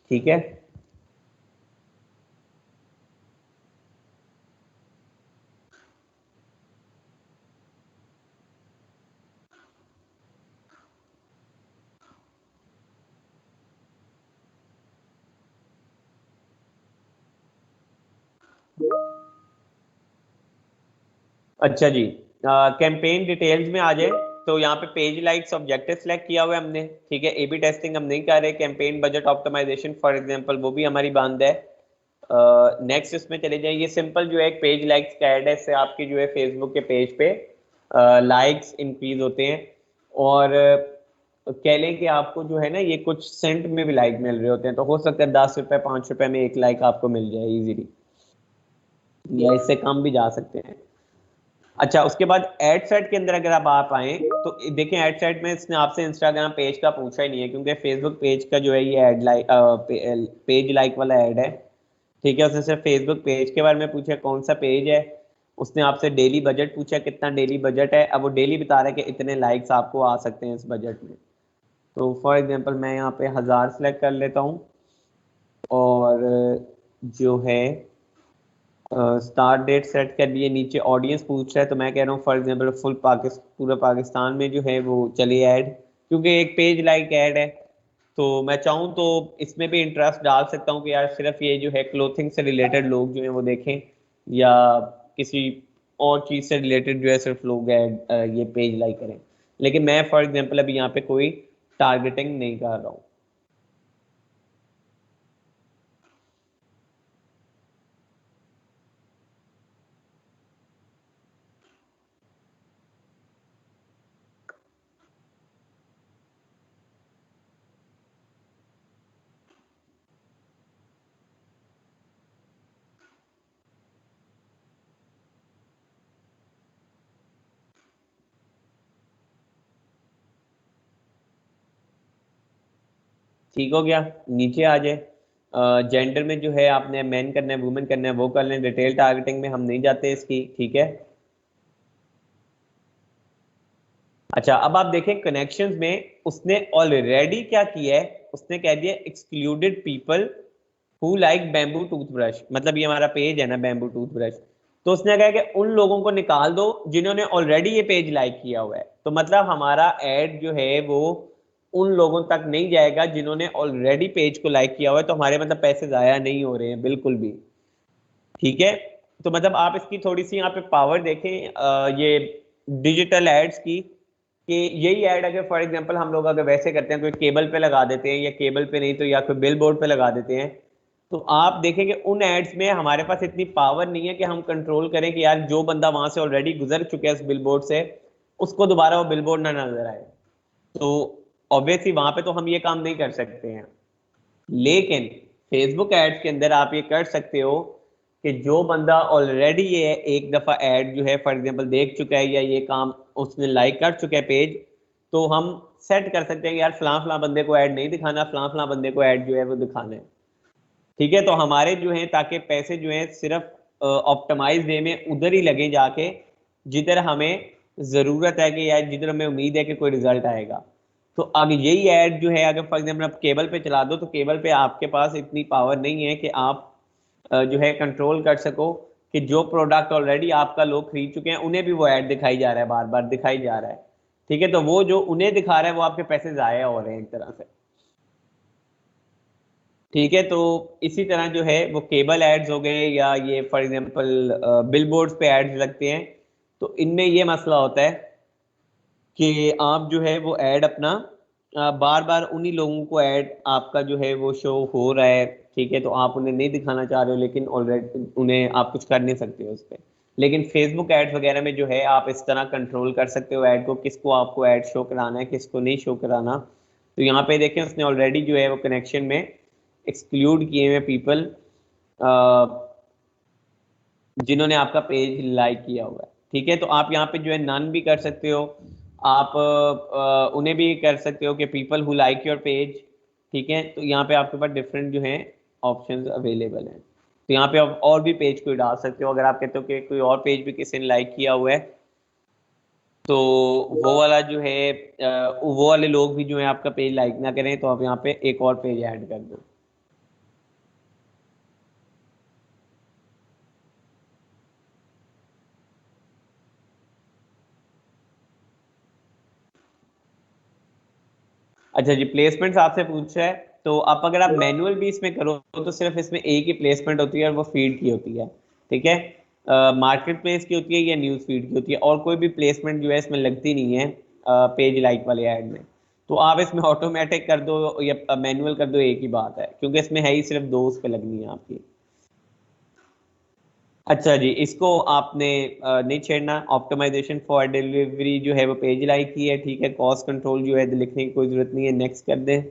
ठीक है। अच्छा जी, कैंपेन डिटेल्स में आ जाए तो यहाँ पे पेज लाइक्स ऑब्जेक्टिव सेलेक्ट किया हुआ है हमने। ठीक है, ए बी टेस्टिंग हम नहीं कर रहे, campaign budget optimisation for example वो भी हमारी बंद है। नेक्स्ट इसमें चले जाइए, ये सिंपल जो है एक पेज लाइक्स का ऐड है, इससे आपकी जो है फेसबुक के पेज पे लाइक्स इंक्रीज होते हैं। और कह लें कि आपको जो है ना ये कुछ सेंट में भी लाइक मिल रहे होते हैं, तो हो सकता है 10 रुपए 5 रुपए में एक लाइक आपको मिल जाए इजीली, या इससे कम भी जा सकते हैं। अच्छा, उसके बाद एड सेट के अंदर अगर आप आए तो देखें, एड सेट में इसने आपसे इंस्टाग्राम पेज का पूछा ही नहीं है, क्योंकि फेसबुक पेज का जो है ये एड लाइक पेज लाइक वाला ऐड है। ठीक है, उसने सिर्फ फेसबुक पेज के बारे में पूछा कौन सा पेज है। उसने आपसे डेली बजट पूछा कितना डेली बजट है, अब वो डेली बता रहा है कि इतने लाइक्स आपको आ सकते हैं इस बजट में। तो फॉर एग्जांपल मैं यहाँ पे 1000 सेलेक्ट कर लेता हूँ, और जो है स्टार्ट डेट सेट कर लिए, नीचे ऑडियंस पूछ रहा है, तो मैं कह रहा हूँ फॉर एग्जांपल फुल पाकिस्तान, पूरा पाकिस्तान में जो है वो चलिए ऐड, क्योंकि एक पेज लाइक ऐड है। तो मैं चाहूँ तो इसमें भी इंटरेस्ट डाल सकता हूँ कि यार सिर्फ ये जो है क्लोथिंग से रिलेटेड लोग जो है वो देखें, या किसी और चीज से रिलेटेड जो है सिर्फ लोग ऐड ये पेज लाइक करें। लेकिन मैं फॉर एग्जांपल अभी यहाँ पे कोई टारगेटिंग नहीं कर रहा हूँ। ठीक हो गया, नीचे आ जाए। जेंडर में जो है आपने मैन करना है वुमेन करना है वो कर लें, डिटेल टारगेटिंग में हम नहीं जाते इसकी। ठीक है। अच्छा, अब आप देखें कनेक्शंस में उसने ऑलरेडी क्या किया है, उसने कह दिया excluded people who like bamboo toothbrush, मतलब ये हमारा पेज है ना बैम्बू टूथब्रश, तो उसने कहा कि उन लोगों को निकाल दो जिन्होंने ऑलरेडी ये पेज लाइक किया हुआ है। तो मतलब हमारा ऐड जो है वो उन लोगों तक नहीं जाएगा जिन्होंने ऑलरेडी पेज को लाइक किया हुआ है, तो हमारे मतलब पैसे जाया नहीं हो रहे हैं बिल्कुल भी। ठीक है, तो मतलब आप इसकी थोड़ी सी यहाँ पे पावर देखें, ये डिजिटल एड्स की, कि यही ऐड अगर फॉर एग्जांपल हम लोग अगर वैसे करते हैं, कोई केबल पे लगा देते हैं, या केबल पे नहीं तो या कोई बिल बोर्ड पे लगा देते हैं, तो आप देखेंगे उन एड्स में हमारे पास इतनी पावर नहीं है कि हम कंट्रोल करें कि यार जो बंदा वहां से ऑलरेडी गुजर चुका है उस बिल बोर्ड से, उसको दोबारा वो बिल बोर्ड ना नजर आए। तो ऑब्वियसली वहां पे तो हम ये काम नहीं कर सकते हैं। लेकिन फेसबुक एड्स के अंदर आप ये कर सकते हो कि जो बंदा ऑलरेडी ये एक दफा ऐड जो है फॉर एग्जांपल देख चुका है, या ये काम उसने लाइक कर चुका है पेज, तो हम सेट कर सकते हैं कि यार फलां फलां बंदे को ऐड नहीं दिखाना, फलां फलां बंदे को ऐड जो है वो दिखाना है। ठीक है, तो हमारे जो है ताकि पैसे जो है सिर्फ ऑप्टिमाइज वे में उधर ही लगे जाके जिधर हमें जरूरत है, कि यार जिधर हमें उम्मीद है कि कोई रिजल्ट आएगा। तो अब यही ऐड जो है अगर फॉर एग्जाम्पल आप केबल पे चला दो, तो केबल पे आपके पास इतनी पावर नहीं है कि आप जो है कंट्रोल कर सको कि जो प्रोडक्ट ऑलरेडी आपका लोग खरीद चुके हैं उन्हें भी वो ऐड दिखाई जा रहा है, बार बार दिखाई जा रहा है। ठीक है, तो वो जो उन्हें दिखा रहा है वो आपके पैसे जाया हो रहे हैं एक तरह से। ठीक है, तो इसी तरह जो है वो केबल एड्स हो गए, या ये फॉर एग्जांपल बिलबोर्ड्स पे एड्स लगते हैं, तो इनमें ये मसला होता है कि आप जो है वो ऐड अपना बार बार उन्हीं लोगों को ऐड आपका जो है वो शो हो रहा है, ठीक है, तो आप उन्हें नहीं दिखाना चाह रहे हो, लेकिन ऑलरेडी उन्हें आप कुछ कर नहीं सकते हो उस पर। लेकिन फेसबुक एड्स वगैरह में जो है आप इस तरह कंट्रोल कर सकते हो ऐड को, किसको आपको ऐड शो कराना है, किसको नहीं शो कराना। तो यहाँ पे देखें उसने ऑलरेडी जो है वो कनेक्शन में एक्सक्लूड किए हुए पीपल जिन्होंने आपका पेज लाइक किया हुआ है, ठीक है। तो आप यहाँ पे जो है नन भी कर सकते हो, आप उन्हें भी कर सकते हो कि people who like your page, ठीक है। तो यहाँ पे आपके पास डिफरेंट जो है ऑप्शंस अवेलेबल हैं। तो यहाँ पे आप और भी पेज कोई डाल सकते हो, अगर आप कहते हो कि कोई और पेज भी किसी ने लाइक किया हुआ है, तो वो वाला जो है वो वाले लोग भी जो है आपका पेज लाइक ना करें, तो आप यहाँ पे एक और पेज ऐड कर दो। अच्छा जी, प्लेसमेंट्स आपसे पूछ रहा है, तो आप अगर आप मैनुअल भी इसमें करो तो सिर्फ इसमें एक ही प्लेसमेंट होती है और वो फीड की होती है, ठीक है। मार्केट प्लेस की होती है या न्यूज़ फीड की होती है, और कोई भी प्लेसमेंट जो है इसमें लगती नहीं है पेज लाइक वाले ऐड में। तो आप इसमें ऑटोमेटिक कर दो या मैनुअल कर दो, एक ही बात है, क्योंकि इसमें है ही सिर्फ दो उस पे लगनी है आपकी। अच्छा जी, इसको आपने नहीं छेड़ना। ऑप्टिमाइजेशन फॉर डिलीवरी जो है वो पेज लाइक की है, ठीक है। कॉस्ट कंट्रोल जो है लिखने की कोई जरूरत नहीं है, नेक्स्ट कर दें।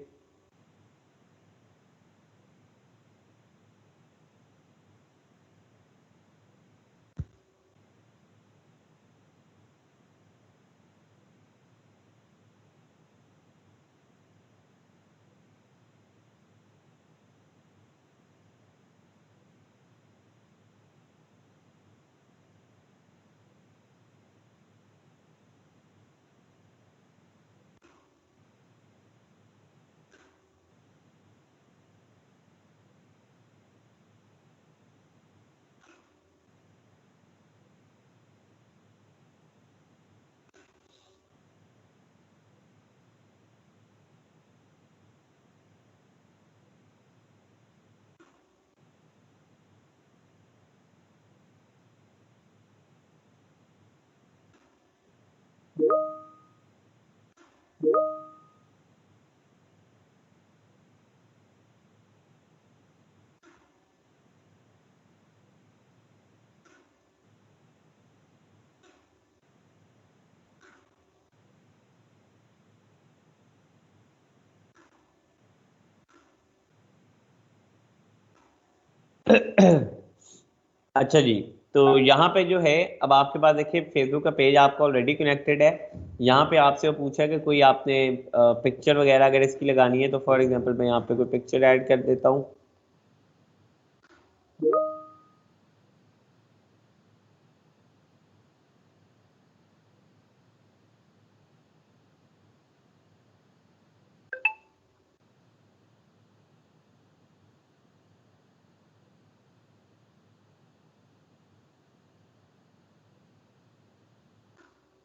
अच्छा जी, तो यहाँ पे जो है अब आपके पास देखिए फेसबुक का पेज आपका ऑलरेडी कनेक्टेड है। यहाँ पे आपसे वो पूछा कि कोई आपने पिक्चर वगैरह अगर इसकी लगानी है, तो फॉर एग्जांपल मैं यहाँ पे कोई पिक्चर ऐड कर देता हूँ।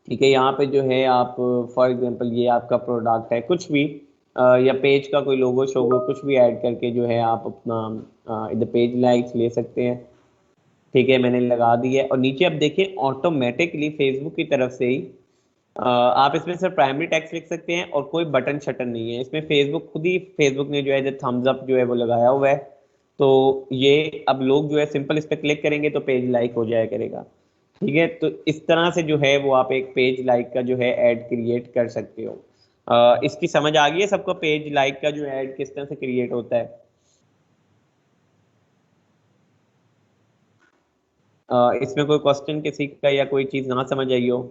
ठीक है, यहाँ पे जो है आप फॉर एग्जांपल ये आपका प्रोडक्ट है, कुछ भी या पेज का कोई लोगो शोगो कुछ भी ऐड करके जो है आप अपना इधर पेज लाइक्स ले सकते हैं। ठीक है, मैंने लगा दी है, और नीचे अब देखिए ऑटोमेटिकली फेसबुक की तरफ से ही आप इसमें सिर्फ प्राइमरी टेक्स्ट लिख सकते हैं, और कोई बटन शटन नहीं है इसमें। फेसबुक खुद ही फेसबुक ने जो है थम्स अप जो है वो लगाया हुआ है। तो ये अब लोग जो है सिंपल इस पर क्लिक करेंगे तो पेज लाइक हो जाया करेगा। ठीक है, तो इस तरह से जो है वो आप एक पेज लाइक का जो है ऐड क्रिएट कर सकते हो। इसकी समझ आ गई है सबको, पेज लाइक का जो ऐड किस तरह से क्रिएट होता है? इसमें कोई क्वेश्चन किसी का या कोई चीज़ ना समझ आई हो?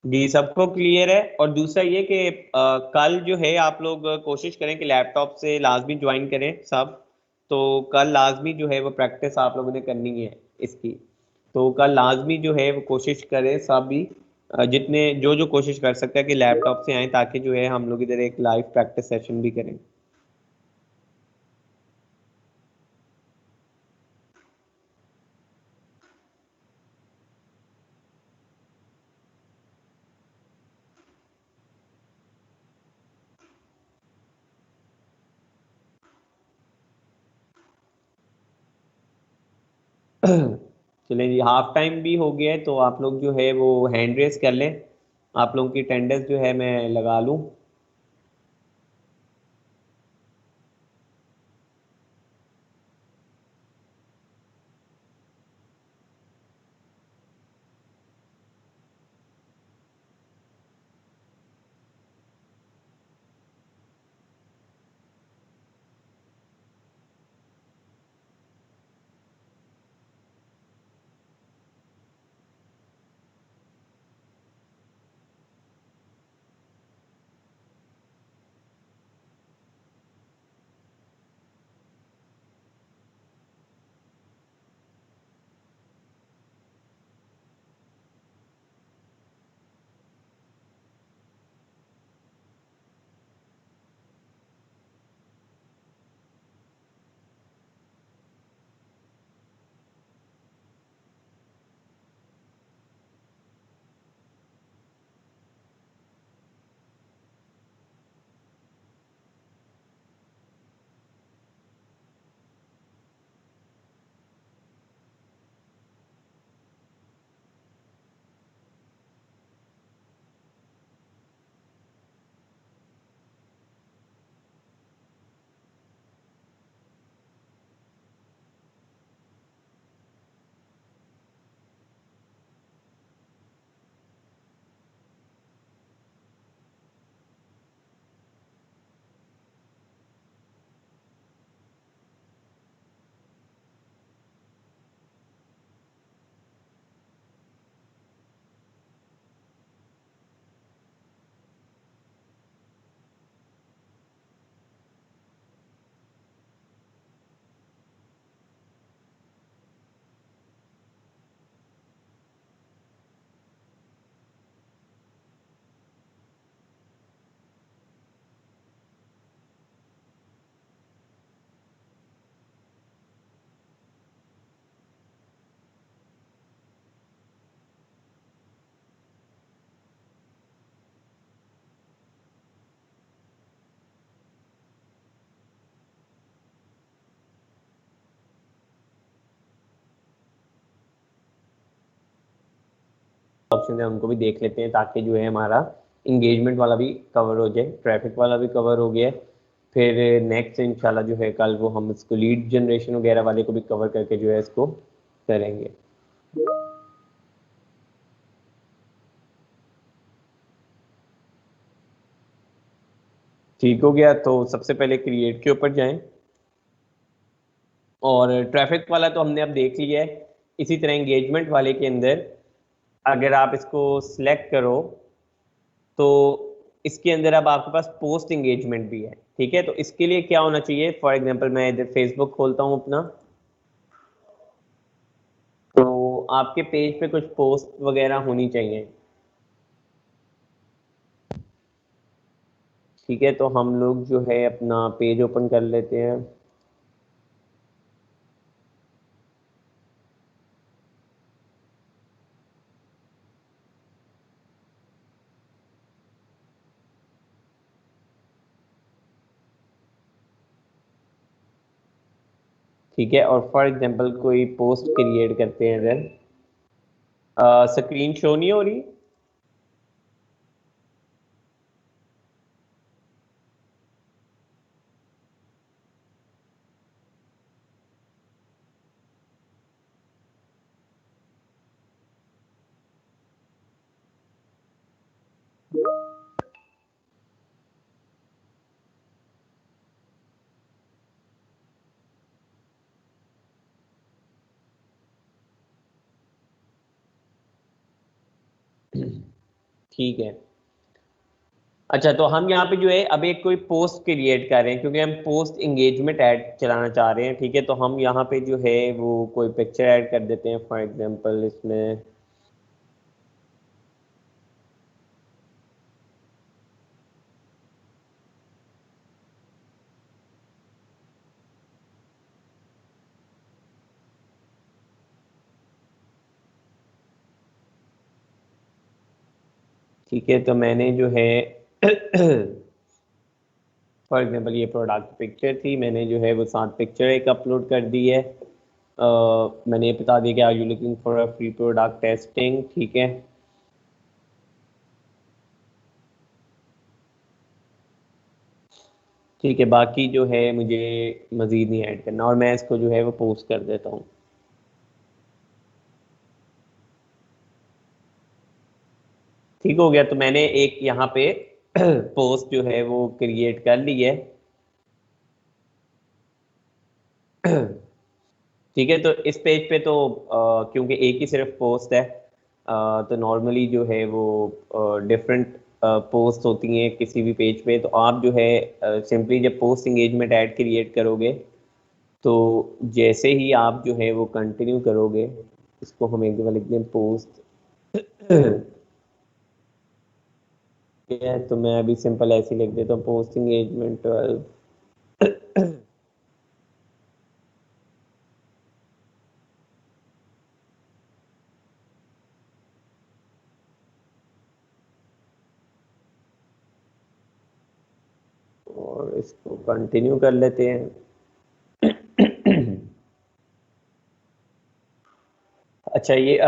जी, सबको क्लियर है। और दूसरा ये कि कल जो है आप लोग कोशिश करें कि लैपटॉप से लाजमी ज्वाइन करें सब। तो कल लाजमी जो है वो प्रैक्टिस आप लोगों ने करनी है इसकी। तो कल लाजमी जो है वो कोशिश करें सभी, जितने जो जो कोशिश कर सकते हैं कि लैपटॉप से आए, ताकि जो है हम लोग इधर एक लाइव प्रैक्टिस सेशन भी करें। चलें जी, हाफ टाइम भी हो गया है, तो आप लोग जो है वो हैंड रेस कर लें। आप लोगों की अटेंडेंस जो है मैं लगा लूँ। ऑप्शन है उनको भी देख लेते हैं, ताकि जो है हमारा इंगेजमेंट वाला भी कवर हो जाए, ट्रैफिक वाला भी कवर हो गया है। फिर नेक्स्ट इंशाल्लाह जो है कल वो हम इसको लीड जनरेशन वगैरह वाले को भी कवर करके जो है इसको करेंगे। ठीक हो गया, तो सबसे पहले क्रिएट के ऊपर जाएं, और ट्रैफिक वाला तो हमने अब देख लिया है। इसी तरह एंगेजमेंट वाले के अंदर अगर आप इसको सिलेक्ट करो, तो इसके अंदर अब आपके पास पोस्ट एंगेजमेंट भी है। ठीक है, तो इसके लिए क्या होना चाहिए, फॉर एग्जांपल मैं इधर फेसबुक खोलता हूँ अपना, तो आपके पेज पे कुछ पोस्ट वगैरह होनी चाहिए। ठीक है, तो हम लोग जो है अपना पेज ओपन कर लेते हैं। ठीक है, और फॉर एग्जांपल कोई पोस्ट क्रिएट करते हैं इधर। स्क्रीन शो नहीं हो रही? ठीक है। अच्छा, तो हम यहाँ पे जो है अब एक कोई पोस्ट क्रिएट कर रहे हैं, क्योंकि हम पोस्ट एंगेजमेंट ऐड चलाना चाह रहे हैं। ठीक है, तो हम यहाँ पे जो है वो कोई पिक्चर ऐड कर देते हैं, फॉर एग्जांपल इसमें। ठीक है, तो मैंने जो है फॉर एग्जांपल ये प्रोडक्ट पिक्चर थी, मैंने जो है वो साथ पिक्चर एक अपलोड कर दी है। मैंने ये बता दिया कि are you looking for a free product testing, ठीक है। ठीक है, बाकी जो है मुझे मज़ीद नहीं ऐड करना, और मैं इसको जो है वो पोस्ट कर देता हूँ। ठीक हो गया, तो मैंने एक यहाँ पे पोस्ट जो है वो क्रिएट कर ली है। ठीक है, तो इस पेज पे तो क्योंकि एक ही सिर्फ पोस्ट है, तो नॉर्मली जो है वो डिफरेंट पोस्ट होती हैं किसी भी पेज पे। तो आप जो है सिंपली जब पोस्ट इंगेजमेंट ऐड क्रिएट करोगे, तो जैसे ही आप जो है वो कंटिन्यू करोगे, इसको हम एक दफा लिख दें पोस्ट। ठीक है, तो मैं अभी सिंपल ऐसे ही लिख देता हूँ, पोस्ट इंगेजमेंट 12। और इसको कंटिन्यू कर लेते हैं। अच्छा, ये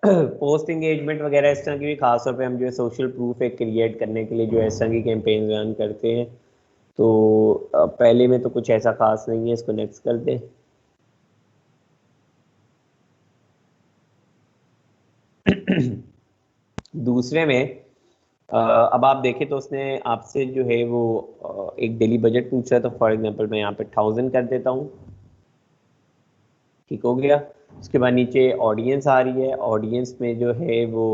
पोस्ट इंगेजमेंट वगैरह इस तरह की भी खास तौर पे हम जो है सोशल प्रूफ एक क्रिएट करने के लिए जो है इस तरह की कैंपेन रन करते हैं। तो पहले में तो कुछ ऐसा खास नहीं है, इसको नेक्स्ट कर दें। दूसरे में अब आप देखें तो उसने आपसे जो है वो एक डेली बजट पूछ रहा है। तो फॉर एग्जांपल मैं यहाँ पे 1000 कर देता हूँ। ठीक हो गया। उसके बाद नीचे ऑडियंस आ रही है, ऑडियंस में जो है वो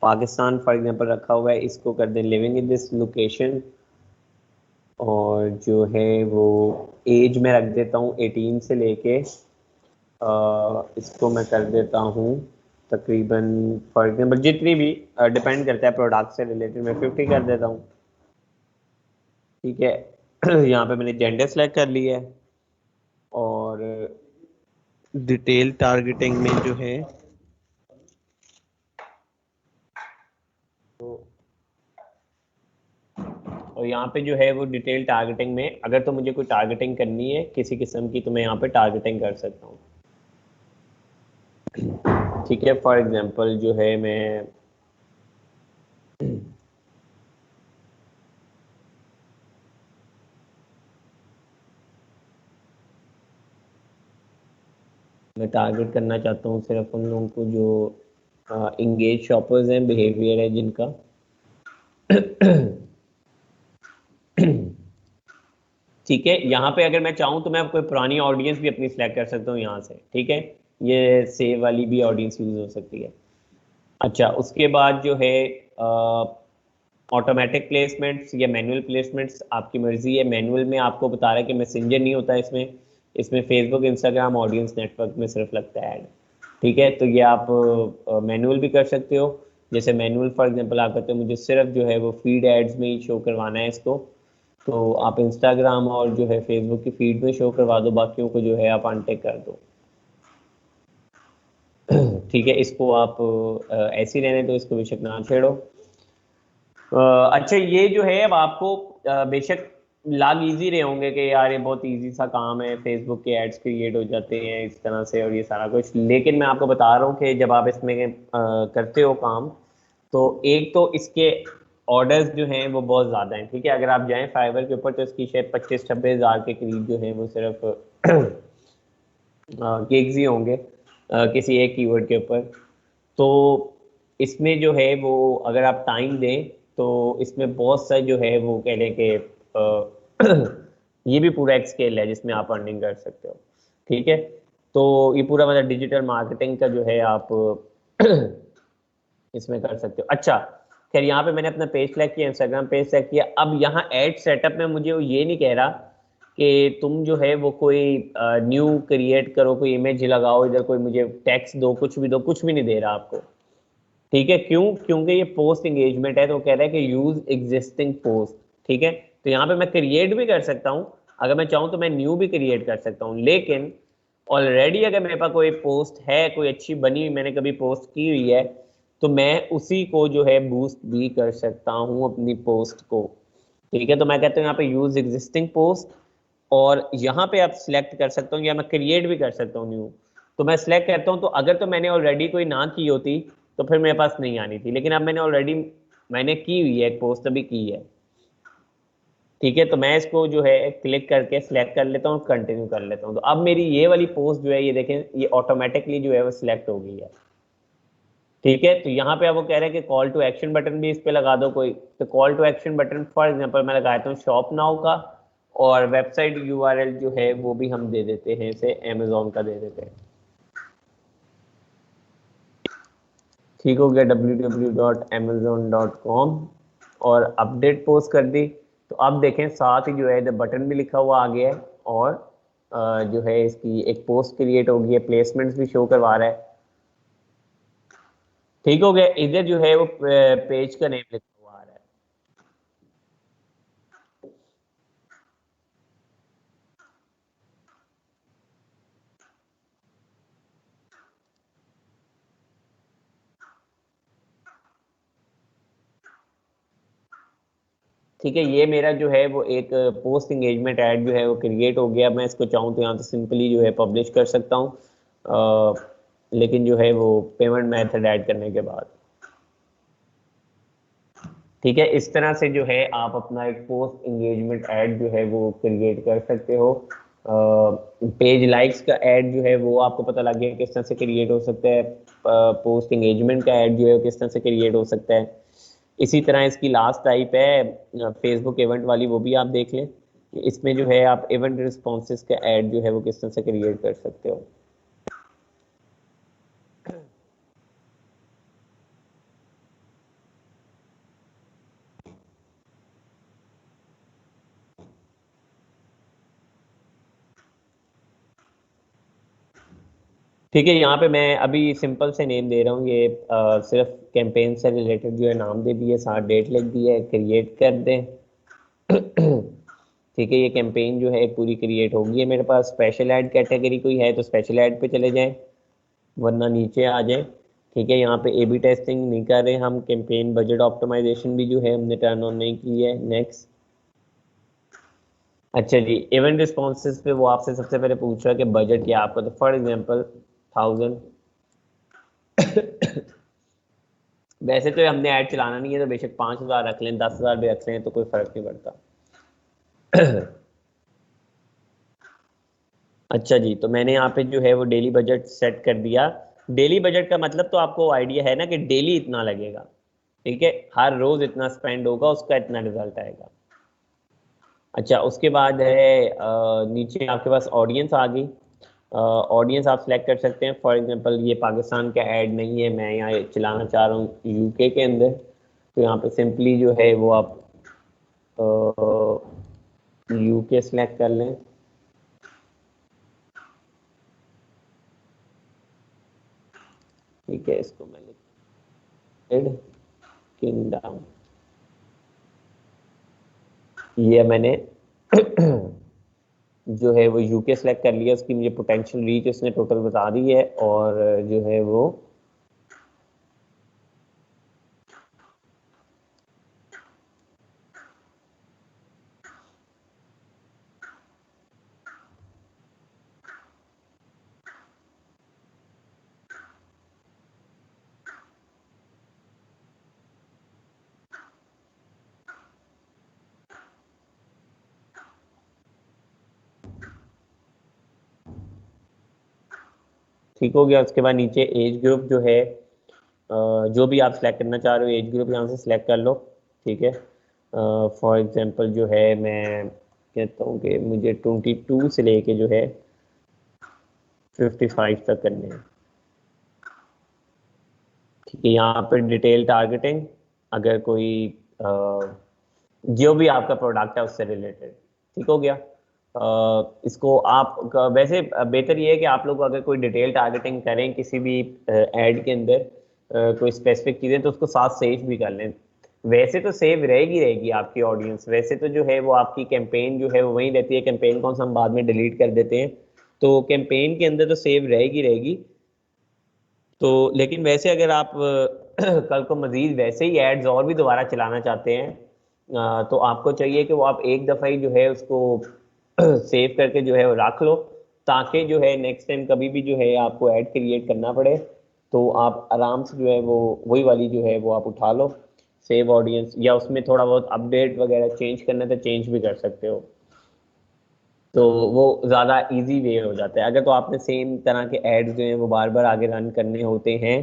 पाकिस्तान फॉर एग्जांपल रखा हुआ है, इसको कर दें लिविंग इन दिस लोकेशन। और जो है वो एज में रख देता हूँ 18 से लेके इसको मैं कर देता हूँ तकरीबन फॉर एग्जांपल जितनी भी डिपेंड करता है प्रोडक्ट से रिलेटेड, मैं 50 कर देता हूँ। ठीक है। यहाँ पे मैंने जेंडर सेलेक्ट कर लिया है, और डिटेल टारगेटिंग में जो है तो, और यहाँ पे जो है वो डिटेल टारगेटिंग में अगर तो मुझे कोई टारगेटिंग करनी है किसी किस्म की, तो मैं यहाँ पे टारगेटिंग कर सकता हूँ। ठीक है, फॉर एग्जांपल जो है मैं टारगेट करना चाहता हूँ सिर्फ उन लोगों को जो इंगेज शॉपर्स हैं, बिहेवियर है जिनका। ठीक है, यहाँ पे अगर मैं चाहूँ तो मैं कोई पुरानी ऑडियंस भी अपनी सिलेक्ट कर सकता हूँ यहाँ से। ठीक है, ये सेव वाली भी ऑडियंस यूज हो सकती है। अच्छा, उसके बाद जो है ऑटोमेटिक प्लेसमेंट्स या मैनुअल प्लेसमेंट्स आपकी मर्जी है। मैनुअल में आपको बता रहा है कि मैसेंजर नहीं होता इसमें, इसमें फेसबुक इंस्टाग्राम ऑडियंस नेटवर्क में सिर्फ लगता है ऐड। ठीक है, तो ये आप मैनुअल भी कर सकते हो। जैसे मैनुअल फॉर एग्जांपल आप कहते हो मुझे सिर्फ जो है वो फीड एड्स में ही शो करवाना है इसको, तो आप इंस्टाग्राम और जो है फेसबुक की फीड में शो करवा दो, बाकियों को जो है आप अनटिक कर दो। ठीक है, इसको आप ऐसे ही रहने दो, इसको बेशक ना छेड़ो। अच्छा, ये जो है अब आपको बेशक लाग इजी रहे होंगे कि यार ये बहुत इजी सा काम है, फेसबुक के एड्स क्रिएट हो जाते हैं इस तरह से और ये सारा कुछ। लेकिन मैं आपको बता रहा हूँ कि जब आप इसमें करते हो काम, तो एक तो इसके ऑर्डर्स जो हैं वो बहुत ज़्यादा हैं। ठीक है, अगर आप जाएं फाइवर के ऊपर तो इसकी शायद 25-26 हज़ार के करीब जो है वो सिर्फ गिग्स ही होंगे किसी एक कीवर्ड के ऊपर। तो इसमें जो है वो अगर आप टाइम दें तो इसमें बहुत सा जो है वो कह लें कि ये भी पूरा एक स्केल है जिसमें आप अर्निंग कर सकते हो। ठीक है, तो ये पूरा मतलब डिजिटल मार्केटिंग का जो है आप इसमें कर सकते हो। अच्छा, खैर यहाँ पे मैंने अपना पेज सेलेक्ट किया, इंस्टाग्राम पेज सेलेक्ट किया। अब यहाँ एड सेटअप में मुझे वो ये नहीं कह रहा कि तुम जो है वो कोई न्यू क्रिएट करो, कोई इमेज लगाओ, इधर कोई मुझे टेक्स्ट दो, कुछ भी दो, कुछ भी नहीं दे रहा आपको। ठीक है, क्यों? क्योंकि ये पोस्ट एंगेजमेंट है, तो कह रहा है कि यूज एग्जिस्टिंग पोस्ट। ठीक है, तो यहाँ पे मैं क्रिएट भी कर सकता हूँ, अगर मैं चाहूँ तो मैं न्यू भी क्रिएट कर सकता हूँ। लेकिन ऑलरेडी अगर मेरे पास कोई पोस्ट है, कोई अच्छी बनी हुई, मैंने कभी पोस्ट की हुई है, तो मैं उसी को जो है बूस्ट भी कर सकता हूँ अपनी पोस्ट को। ठीक है, तो मैं कहता हूँ यहाँ पे यूज एग्जिस्टिंग पोस्ट, और यहाँ पे आप सिलेक्ट कर सकता हूँ या मैं क्रिएट भी कर सकता हूँ न्यू। तो मैं सिलेक्ट करता हूँ, तो अगर तो मैंने ऑलरेडी कोई ना की होती तो फिर मेरे पास नहीं आनी थी, लेकिन अब मैंने ऑलरेडी मैंने की हुई है, एक पोस्ट अभी की है। ठीक है, तो मैं इसको जो है क्लिक करके सिलेक्ट कर लेता हूँ, कंटिन्यू कर लेता हूँ। तो अब मेरी ये वाली पोस्ट जो है ये देखें, ये ऑटोमेटिकली जो है वो सिलेक्ट हो गई है। ठीक है, तो यहाँ पे अब वो कह रहे हैं कि कॉल टू एक्शन बटन भी इस पे लगा दो कोई। तो call to action button for example मैं लगाता हूँ शॉप नाउ का, और वेबसाइट यूआरएल जो है वो भी हम दे देते हैं, इसे अमेजोन का दे देते हैं। ठीक हो गया, www.amazon.com, और अपडेट पोस्ट कर दी। तो अब देखें साथ ही जो है द बटन भी लिखा हुआ आ गया है, और जो है इसकी एक पोस्ट क्रिएट हो गई है, प्लेसमेंट्स भी शो करवा रहा है। ठीक हो गया, इधर जो है वो पेज का नेम लिखा हुआ आ रहा है। ठीक है, ये मेरा जो है वो एक पोस्ट इंगेजमेंट ऐड जो है वो क्रिएट हो गया। मैं इसको चाहूँ तो यहाँ से सिंपली जो है पब्लिश कर सकता हूँ, लेकिन जो है वो पेमेंट मेथड ऐड करने के बाद। ठीक है, इस तरह से जो है आप अपना एक पोस्ट इंगेजमेंट ऐड जो है वो क्रिएट कर सकते हो। पेज लाइक्स का ऐड जो है वो आपको पता लग गया किस तरह से क्रिएट हो सकता है। पोस्ट इंगेजमेंट का ऐड जो है किस तरह से क्रिएट हो सकता है। इसी तरह इसकी लास्ट टाइप है फेसबुक इवेंट वाली, वो भी आप देख लें। इसमें जो है आप इवेंट रिस्पॉन्सेज का ऐड जो है वो किस तरह से क्रिएट कर सकते हो। ठीक है, यहाँ पे मैं अभी सिंपल से नेम दे रहा हूँ, ये सिर्फ कैंपेन से रिलेटेड जो है नाम दे दिए, साथ डेट लिख दी है, क्रिएट कर दें। ठीक है, ये कैंपेन जो है पूरी क्रिएट होगी है मेरे पास। स्पेशल ऐड कैटेगरी कोई है तो स्पेशल ऐड पे चले जाएं, वरना नीचे आ जाएं। ठीक है, यहाँ पे ए बी टेस्टिंग नहीं कर रहे हम, कैंपेन बजट ऑप्टिमाइजेशन भी जो है हमने टर्न ऑन नहीं की है। नेक्स्ट। अच्छा जी, इवेंट रिस्पॉन्सेज पे वो आपसे सबसे पहले पूछ रहा है कि बजट क्या है आपका। तो फॉर एग्जांपल 1000। वैसे तो हमने ऐड चलाना नहीं है, तो बेशक 5000 रख लें, 10,000 भी रख लें, तो कोई फर्क नहीं पड़ता। अच्छा जी, तो मैंने यहाँ पे जो है वो डेली बजट सेट कर दिया। डेली बजट का मतलब तो आपको आइडिया है ना कि डेली इतना लगेगा। ठीक है, हर रोज इतना स्पेंड होगा, उसका इतना रिजल्ट आएगा। अच्छा, उसके बाद है नीचे आपके पास ऑडियंस आ गई। ऑडियंस आप सिलेक्ट कर सकते हैं। फॉर एग्जांपल ये पाकिस्तान का ऐड नहीं है, मैं यहाँ चलाना चाह रहा हूँ यूके के अंदर, तो यहाँ पे सिंपली जो है वो आप यूके सिलेक्ट कर लें। ठीक है, इसको मैं लिख किंगडम, ये मैंने जो है वो यूके सेलेक्ट कर लिया। उसकी मुझे पोटेंशियल रीच उसने टोटल बता दी है, और जो है वो ठीक हो गया। उसके बाद नीचे एज ग्रुप जो है, जो भी आप सिलेक्ट करना चाह रहे हो एज ग्रुप यहाँ से सिलेक्ट कर लो। ठीक है, फॉर एग्जांपल जो है मैं कहता हूँ कि मुझे 22 से लेके जो है 55 तक करने हैं। ठीक है, यहाँ पर डिटेल टारगेटिंग, अगर कोई जो भी आपका प्रोडक्ट है उससे रिलेटेड। ठीक हो गया। इसको आप वैसे बेहतर ये है कि आप लोग अगर कोई डिटेल टारगेटिंग करें किसी भी ऐड के अंदर, कोई स्पेसिफिक चीज़ें, तो उसको साथ सेव भी कर लें। वैसे तो सेव रहेगी रहेगी आपकी ऑडियंस, वैसे तो जो है वो आपकी कैंपेन जो है वो वहीं रहती है। कैंपेन कौन सा हम बाद में डिलीट कर देते हैं, तो कैंपेन के अंदर तो सेव रहेगी रहेगी। तो लेकिन वैसे अगर आप कल को मजीद वैसे ही एड्स और भी दोबारा चलाना चाहते हैं, तो आपको चाहिए कि वो आप एक दफ़ा ही जो है उसको सेव करके जो है वो रख लो, ताकि जो है नेक्स्ट टाइम कभी भी जो है आपको ऐड क्रिएट करना पड़े तो आप आराम से जो है वो वही वाली जो है वो आप उठा लो, सेव ऑडियंस, या उसमें थोड़ा बहुत अपडेट वगैरह चेंज करना है तो चेंज भी कर सकते हो, तो वो ज़्यादा इजी वे हो जाता है। अगर तो आपने सेम तरह के एड्स जो हैं वो बार बार आगे रन करने होते हैं,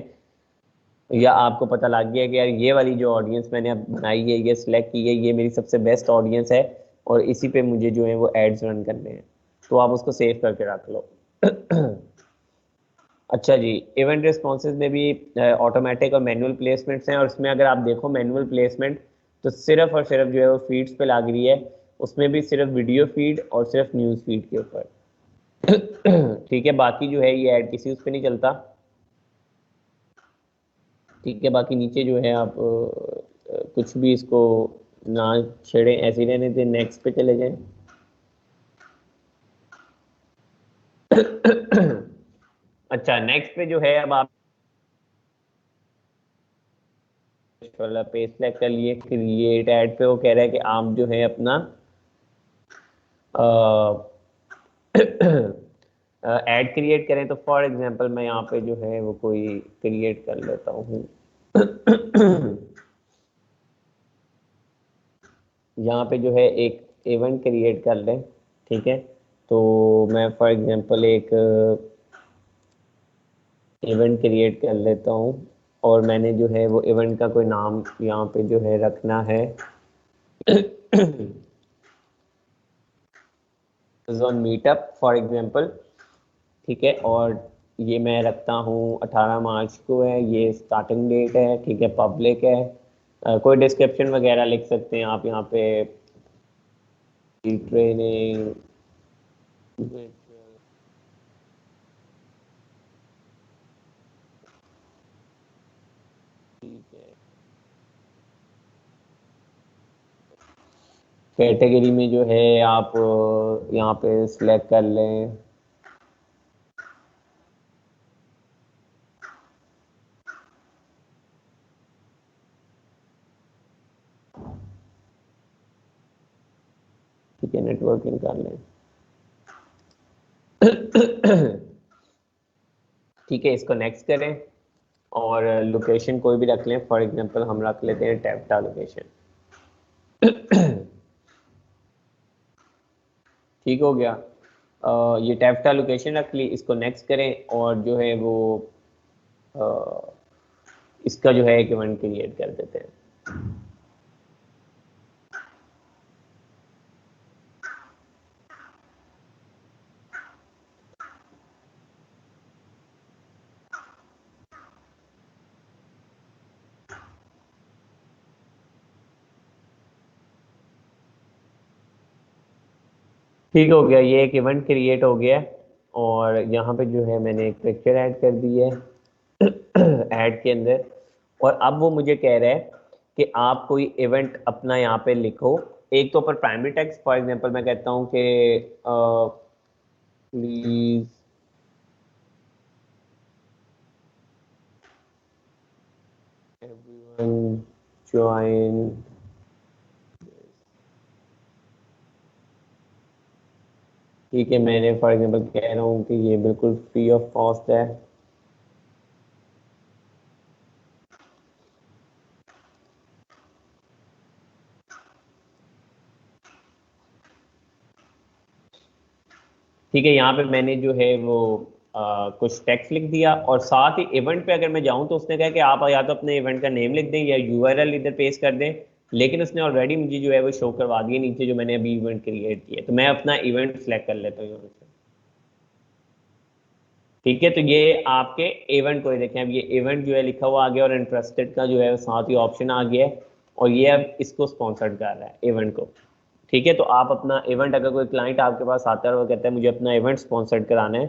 या आपको पता लग गया कि यार ये वाली जो ऑडियंस मैंने अब बनाई है, ये सिलेक्ट की है, ये मेरी सबसे बेस्ट ऑडियंस है और इसी पे मुझे जो है वो एड्स रन करने हैं, तो आप उसको सेव करके रख लो। अच्छा जी, इवेंट रिस्पॉन्सेज में भी ऑटोमेटिक और मैनुअल प्लेसमेंट्स हैं, और इसमें अगर आप देखो मैनुअल प्लेसमेंट तो सिर्फ और सिर्फ जो है वो फीड्स पे लग रही है, उसमें भी सिर्फ वीडियो फीड और सिर्फ न्यूज़ फीड के ऊपर। ठीक है, बाकी जो है ये ऐड किसी उस पर नहीं चलता। ठीक है, बाकी नीचे जो है आप कुछ भी इसको ना छेड़ें, ऐसे ही रहने दें, नेक्स्ट पे चले जाएं। अच्छा, नेक्स्ट पे जो है अब आप वाला पेज सेलेक्ट कर लिए, क्रिएट ऐड पे वो कह रहा है कि आप जो है अपना ऐड क्रिएट करें, तो फॉर एग्जांपल मैं यहाँ पे जो है वो कोई क्रिएट कर लेता हूँ। यहाँ पे जो है एक इवेंट क्रिएट कर लें, ठीक है, तो मैं फॉर एग्जांपल एक इवेंट क्रिएट कर लेता हूँ, और मैंने जो है वो इवेंट का कोई नाम यहाँ पे जो है रखना है। ऑन मीटअप फॉर एग्जांपल, ठीक है, और ये मैं रखता हूँ 18 मार्च को है, ये स्टार्टिंग डेट है, ठीक है, पब्लिक है। कोई डिस्क्रिप्शन वगैरह लिख सकते हैं आप यहाँ पे, ट्रेनिंग, कैटेगरी में जो है आप यहाँ पे सिलेक्ट कर लें। ठीक है, नेटवर्किंग कर लें। ठीक है, इसको नेक्स्ट करें, और लोकेशन कोई भी रख लें, फॉर एग्जांपल हम रख लेते हैं टैप्टा लोकेशन। ठीक हो गया, ये टैप्टा लोकेशन रख ली, इसको नेक्स्ट करें, और जो है वो इसका जो है एक इवेंट क्रिएट कर देते हैं। ठीक हो गया, ये एक इवेंट क्रिएट हो गया, और यहाँ पे जो है मैंने एक पिक्चर ऐड कर दी है ऐड के अंदर, और अब वो मुझे कह रहा है कि आप कोई इवेंट अपना यहाँ पे लिखो। एक तो ऊपर प्राइमरी टेक्स्ट, फॉर एग्जांपल मैं कहता हूँ कि प्लीज एवरीवन ज्वाइन, ठीक है, मैंने फॉर एग्जांपल कह रहा हूँ कि ये बिल्कुल फ्री ऑफ कॉस्ट है। ठीक है, यहाँ पे मैंने जो है वो कुछ टेक्स्ट लिख दिया, और साथ ही इवेंट पे अगर मैं जाऊँ तो उसने कहा कि आप या तो अपने इवेंट का नेम लिख दें या यूआरएल इधर पेस्ट कर दें, लेकिन उसने ऑलरेडी मुझे जो है वो शो करवा दिया नीचे जो मैंने अभी इवेंट क्रिएट किया, तो मैं अपना इवेंट सेलेक्ट कर लेता हूँ यहाँ से। ठीक है, तो ये आपके इवेंट को देखें, अब ये इवेंट जो है लिखा हुआ आ गया, और इंटरेस्टेड का जो है साथ ही ऑप्शन आ गया है, और ये अब इसको स्पॉन्सर्ड कर रहा है इवेंट को। ठीक है, तो आप अपना इवेंट, अगर कोई क्लाइंट आपके पास आता है और वो कहता है मुझे अपना इवेंट स्पॉन्सर्ड कराना है,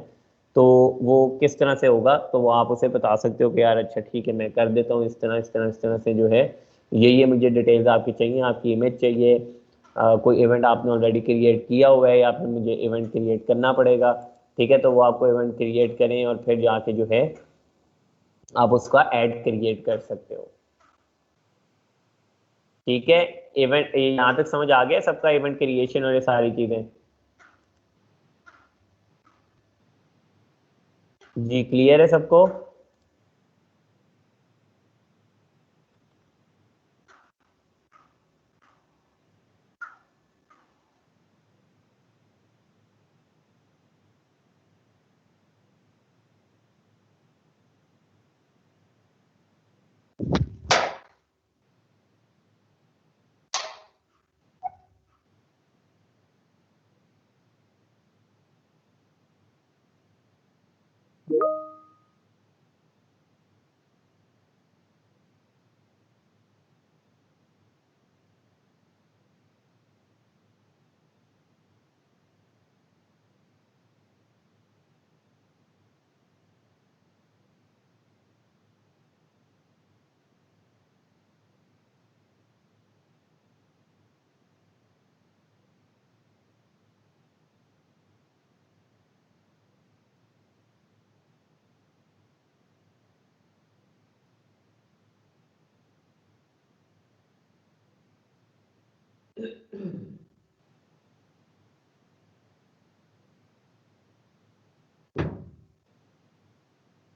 तो वो किस तरह से होगा, तो वो आप उसे बता सकते हो कि यार अच्छा ठीक है, मैं कर देता हूँ इस तरह इस तरह इस तरह से जो है, ये मुझे डिटेल्स आपकी चाहिए, आपकी इमेज चाहिए, कोई इवेंट आपने ऑलरेडी क्रिएट किया हुआ है या फिर मुझे इवेंट क्रिएट करना पड़ेगा। ठीक है, तो वो आपको इवेंट क्रिएट करें, और फिर जाके जो है आप उसका ऐड क्रिएट कर सकते हो। ठीक है, इवेंट यहाँ तक समझ आ गया सबका, इवेंट क्रिएशन और ये सारी चीजें। जी क्लियर है सबको?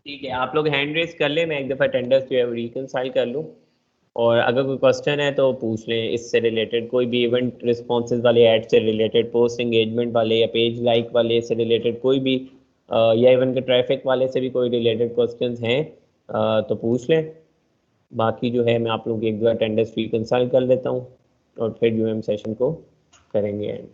ठीक है, आप लोग हैंड रेस कर ले, मैं एक दफ़ा अटेंडेंस जो है रिकंसाइल कर लूँ। और अगर कोई क्वेश्चन है तो पूछ लें इससे रिलेटेड, कोई भी इवेंट रिस्पॉन्सेज वाले ऐड से रिलेटेड, पोस्ट एंगेजमेंट वाले या पेज लाइक वाले से रिलेटेड कोई भी, या इवन के ट्रैफिक वाले से भी कोई रिलेटेड क्वेश्चंस हैं तो पूछ लें। बाकी जो है मैं आप लोगों की एक दो अटेंडेंस रिकंसाइल कर लेता हूँ और फिर जो है हम सेशन को करेंगे end।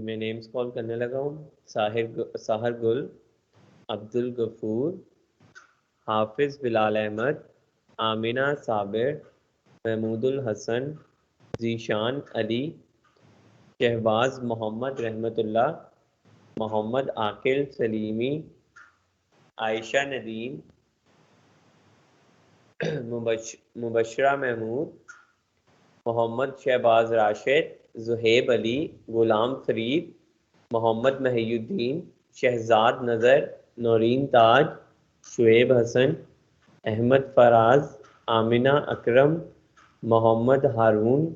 मैं नेम्स कॉल करने लगा हूँ। साहिर गुल, अब्दुल गफूर, हाफिज बिलाल अहमद, आमिना साबिर, महमूदुल हसन, जीशान अली, शहबाज मोहम्मद रहमतुल्लाह, मोहम्मद आकिल सलीमी, आयशा नदीम, मुबशरा महमूद, मोहम्मद शहबाज राशिद, जुहेब अली, गुलाम फरीद, मोहम्मद महियुद्दीन, शहजाद नज़र, नौरीन ताज, शुएब हसन, अहमद फराज, आमिना अकरम, मोहम्मद हारून,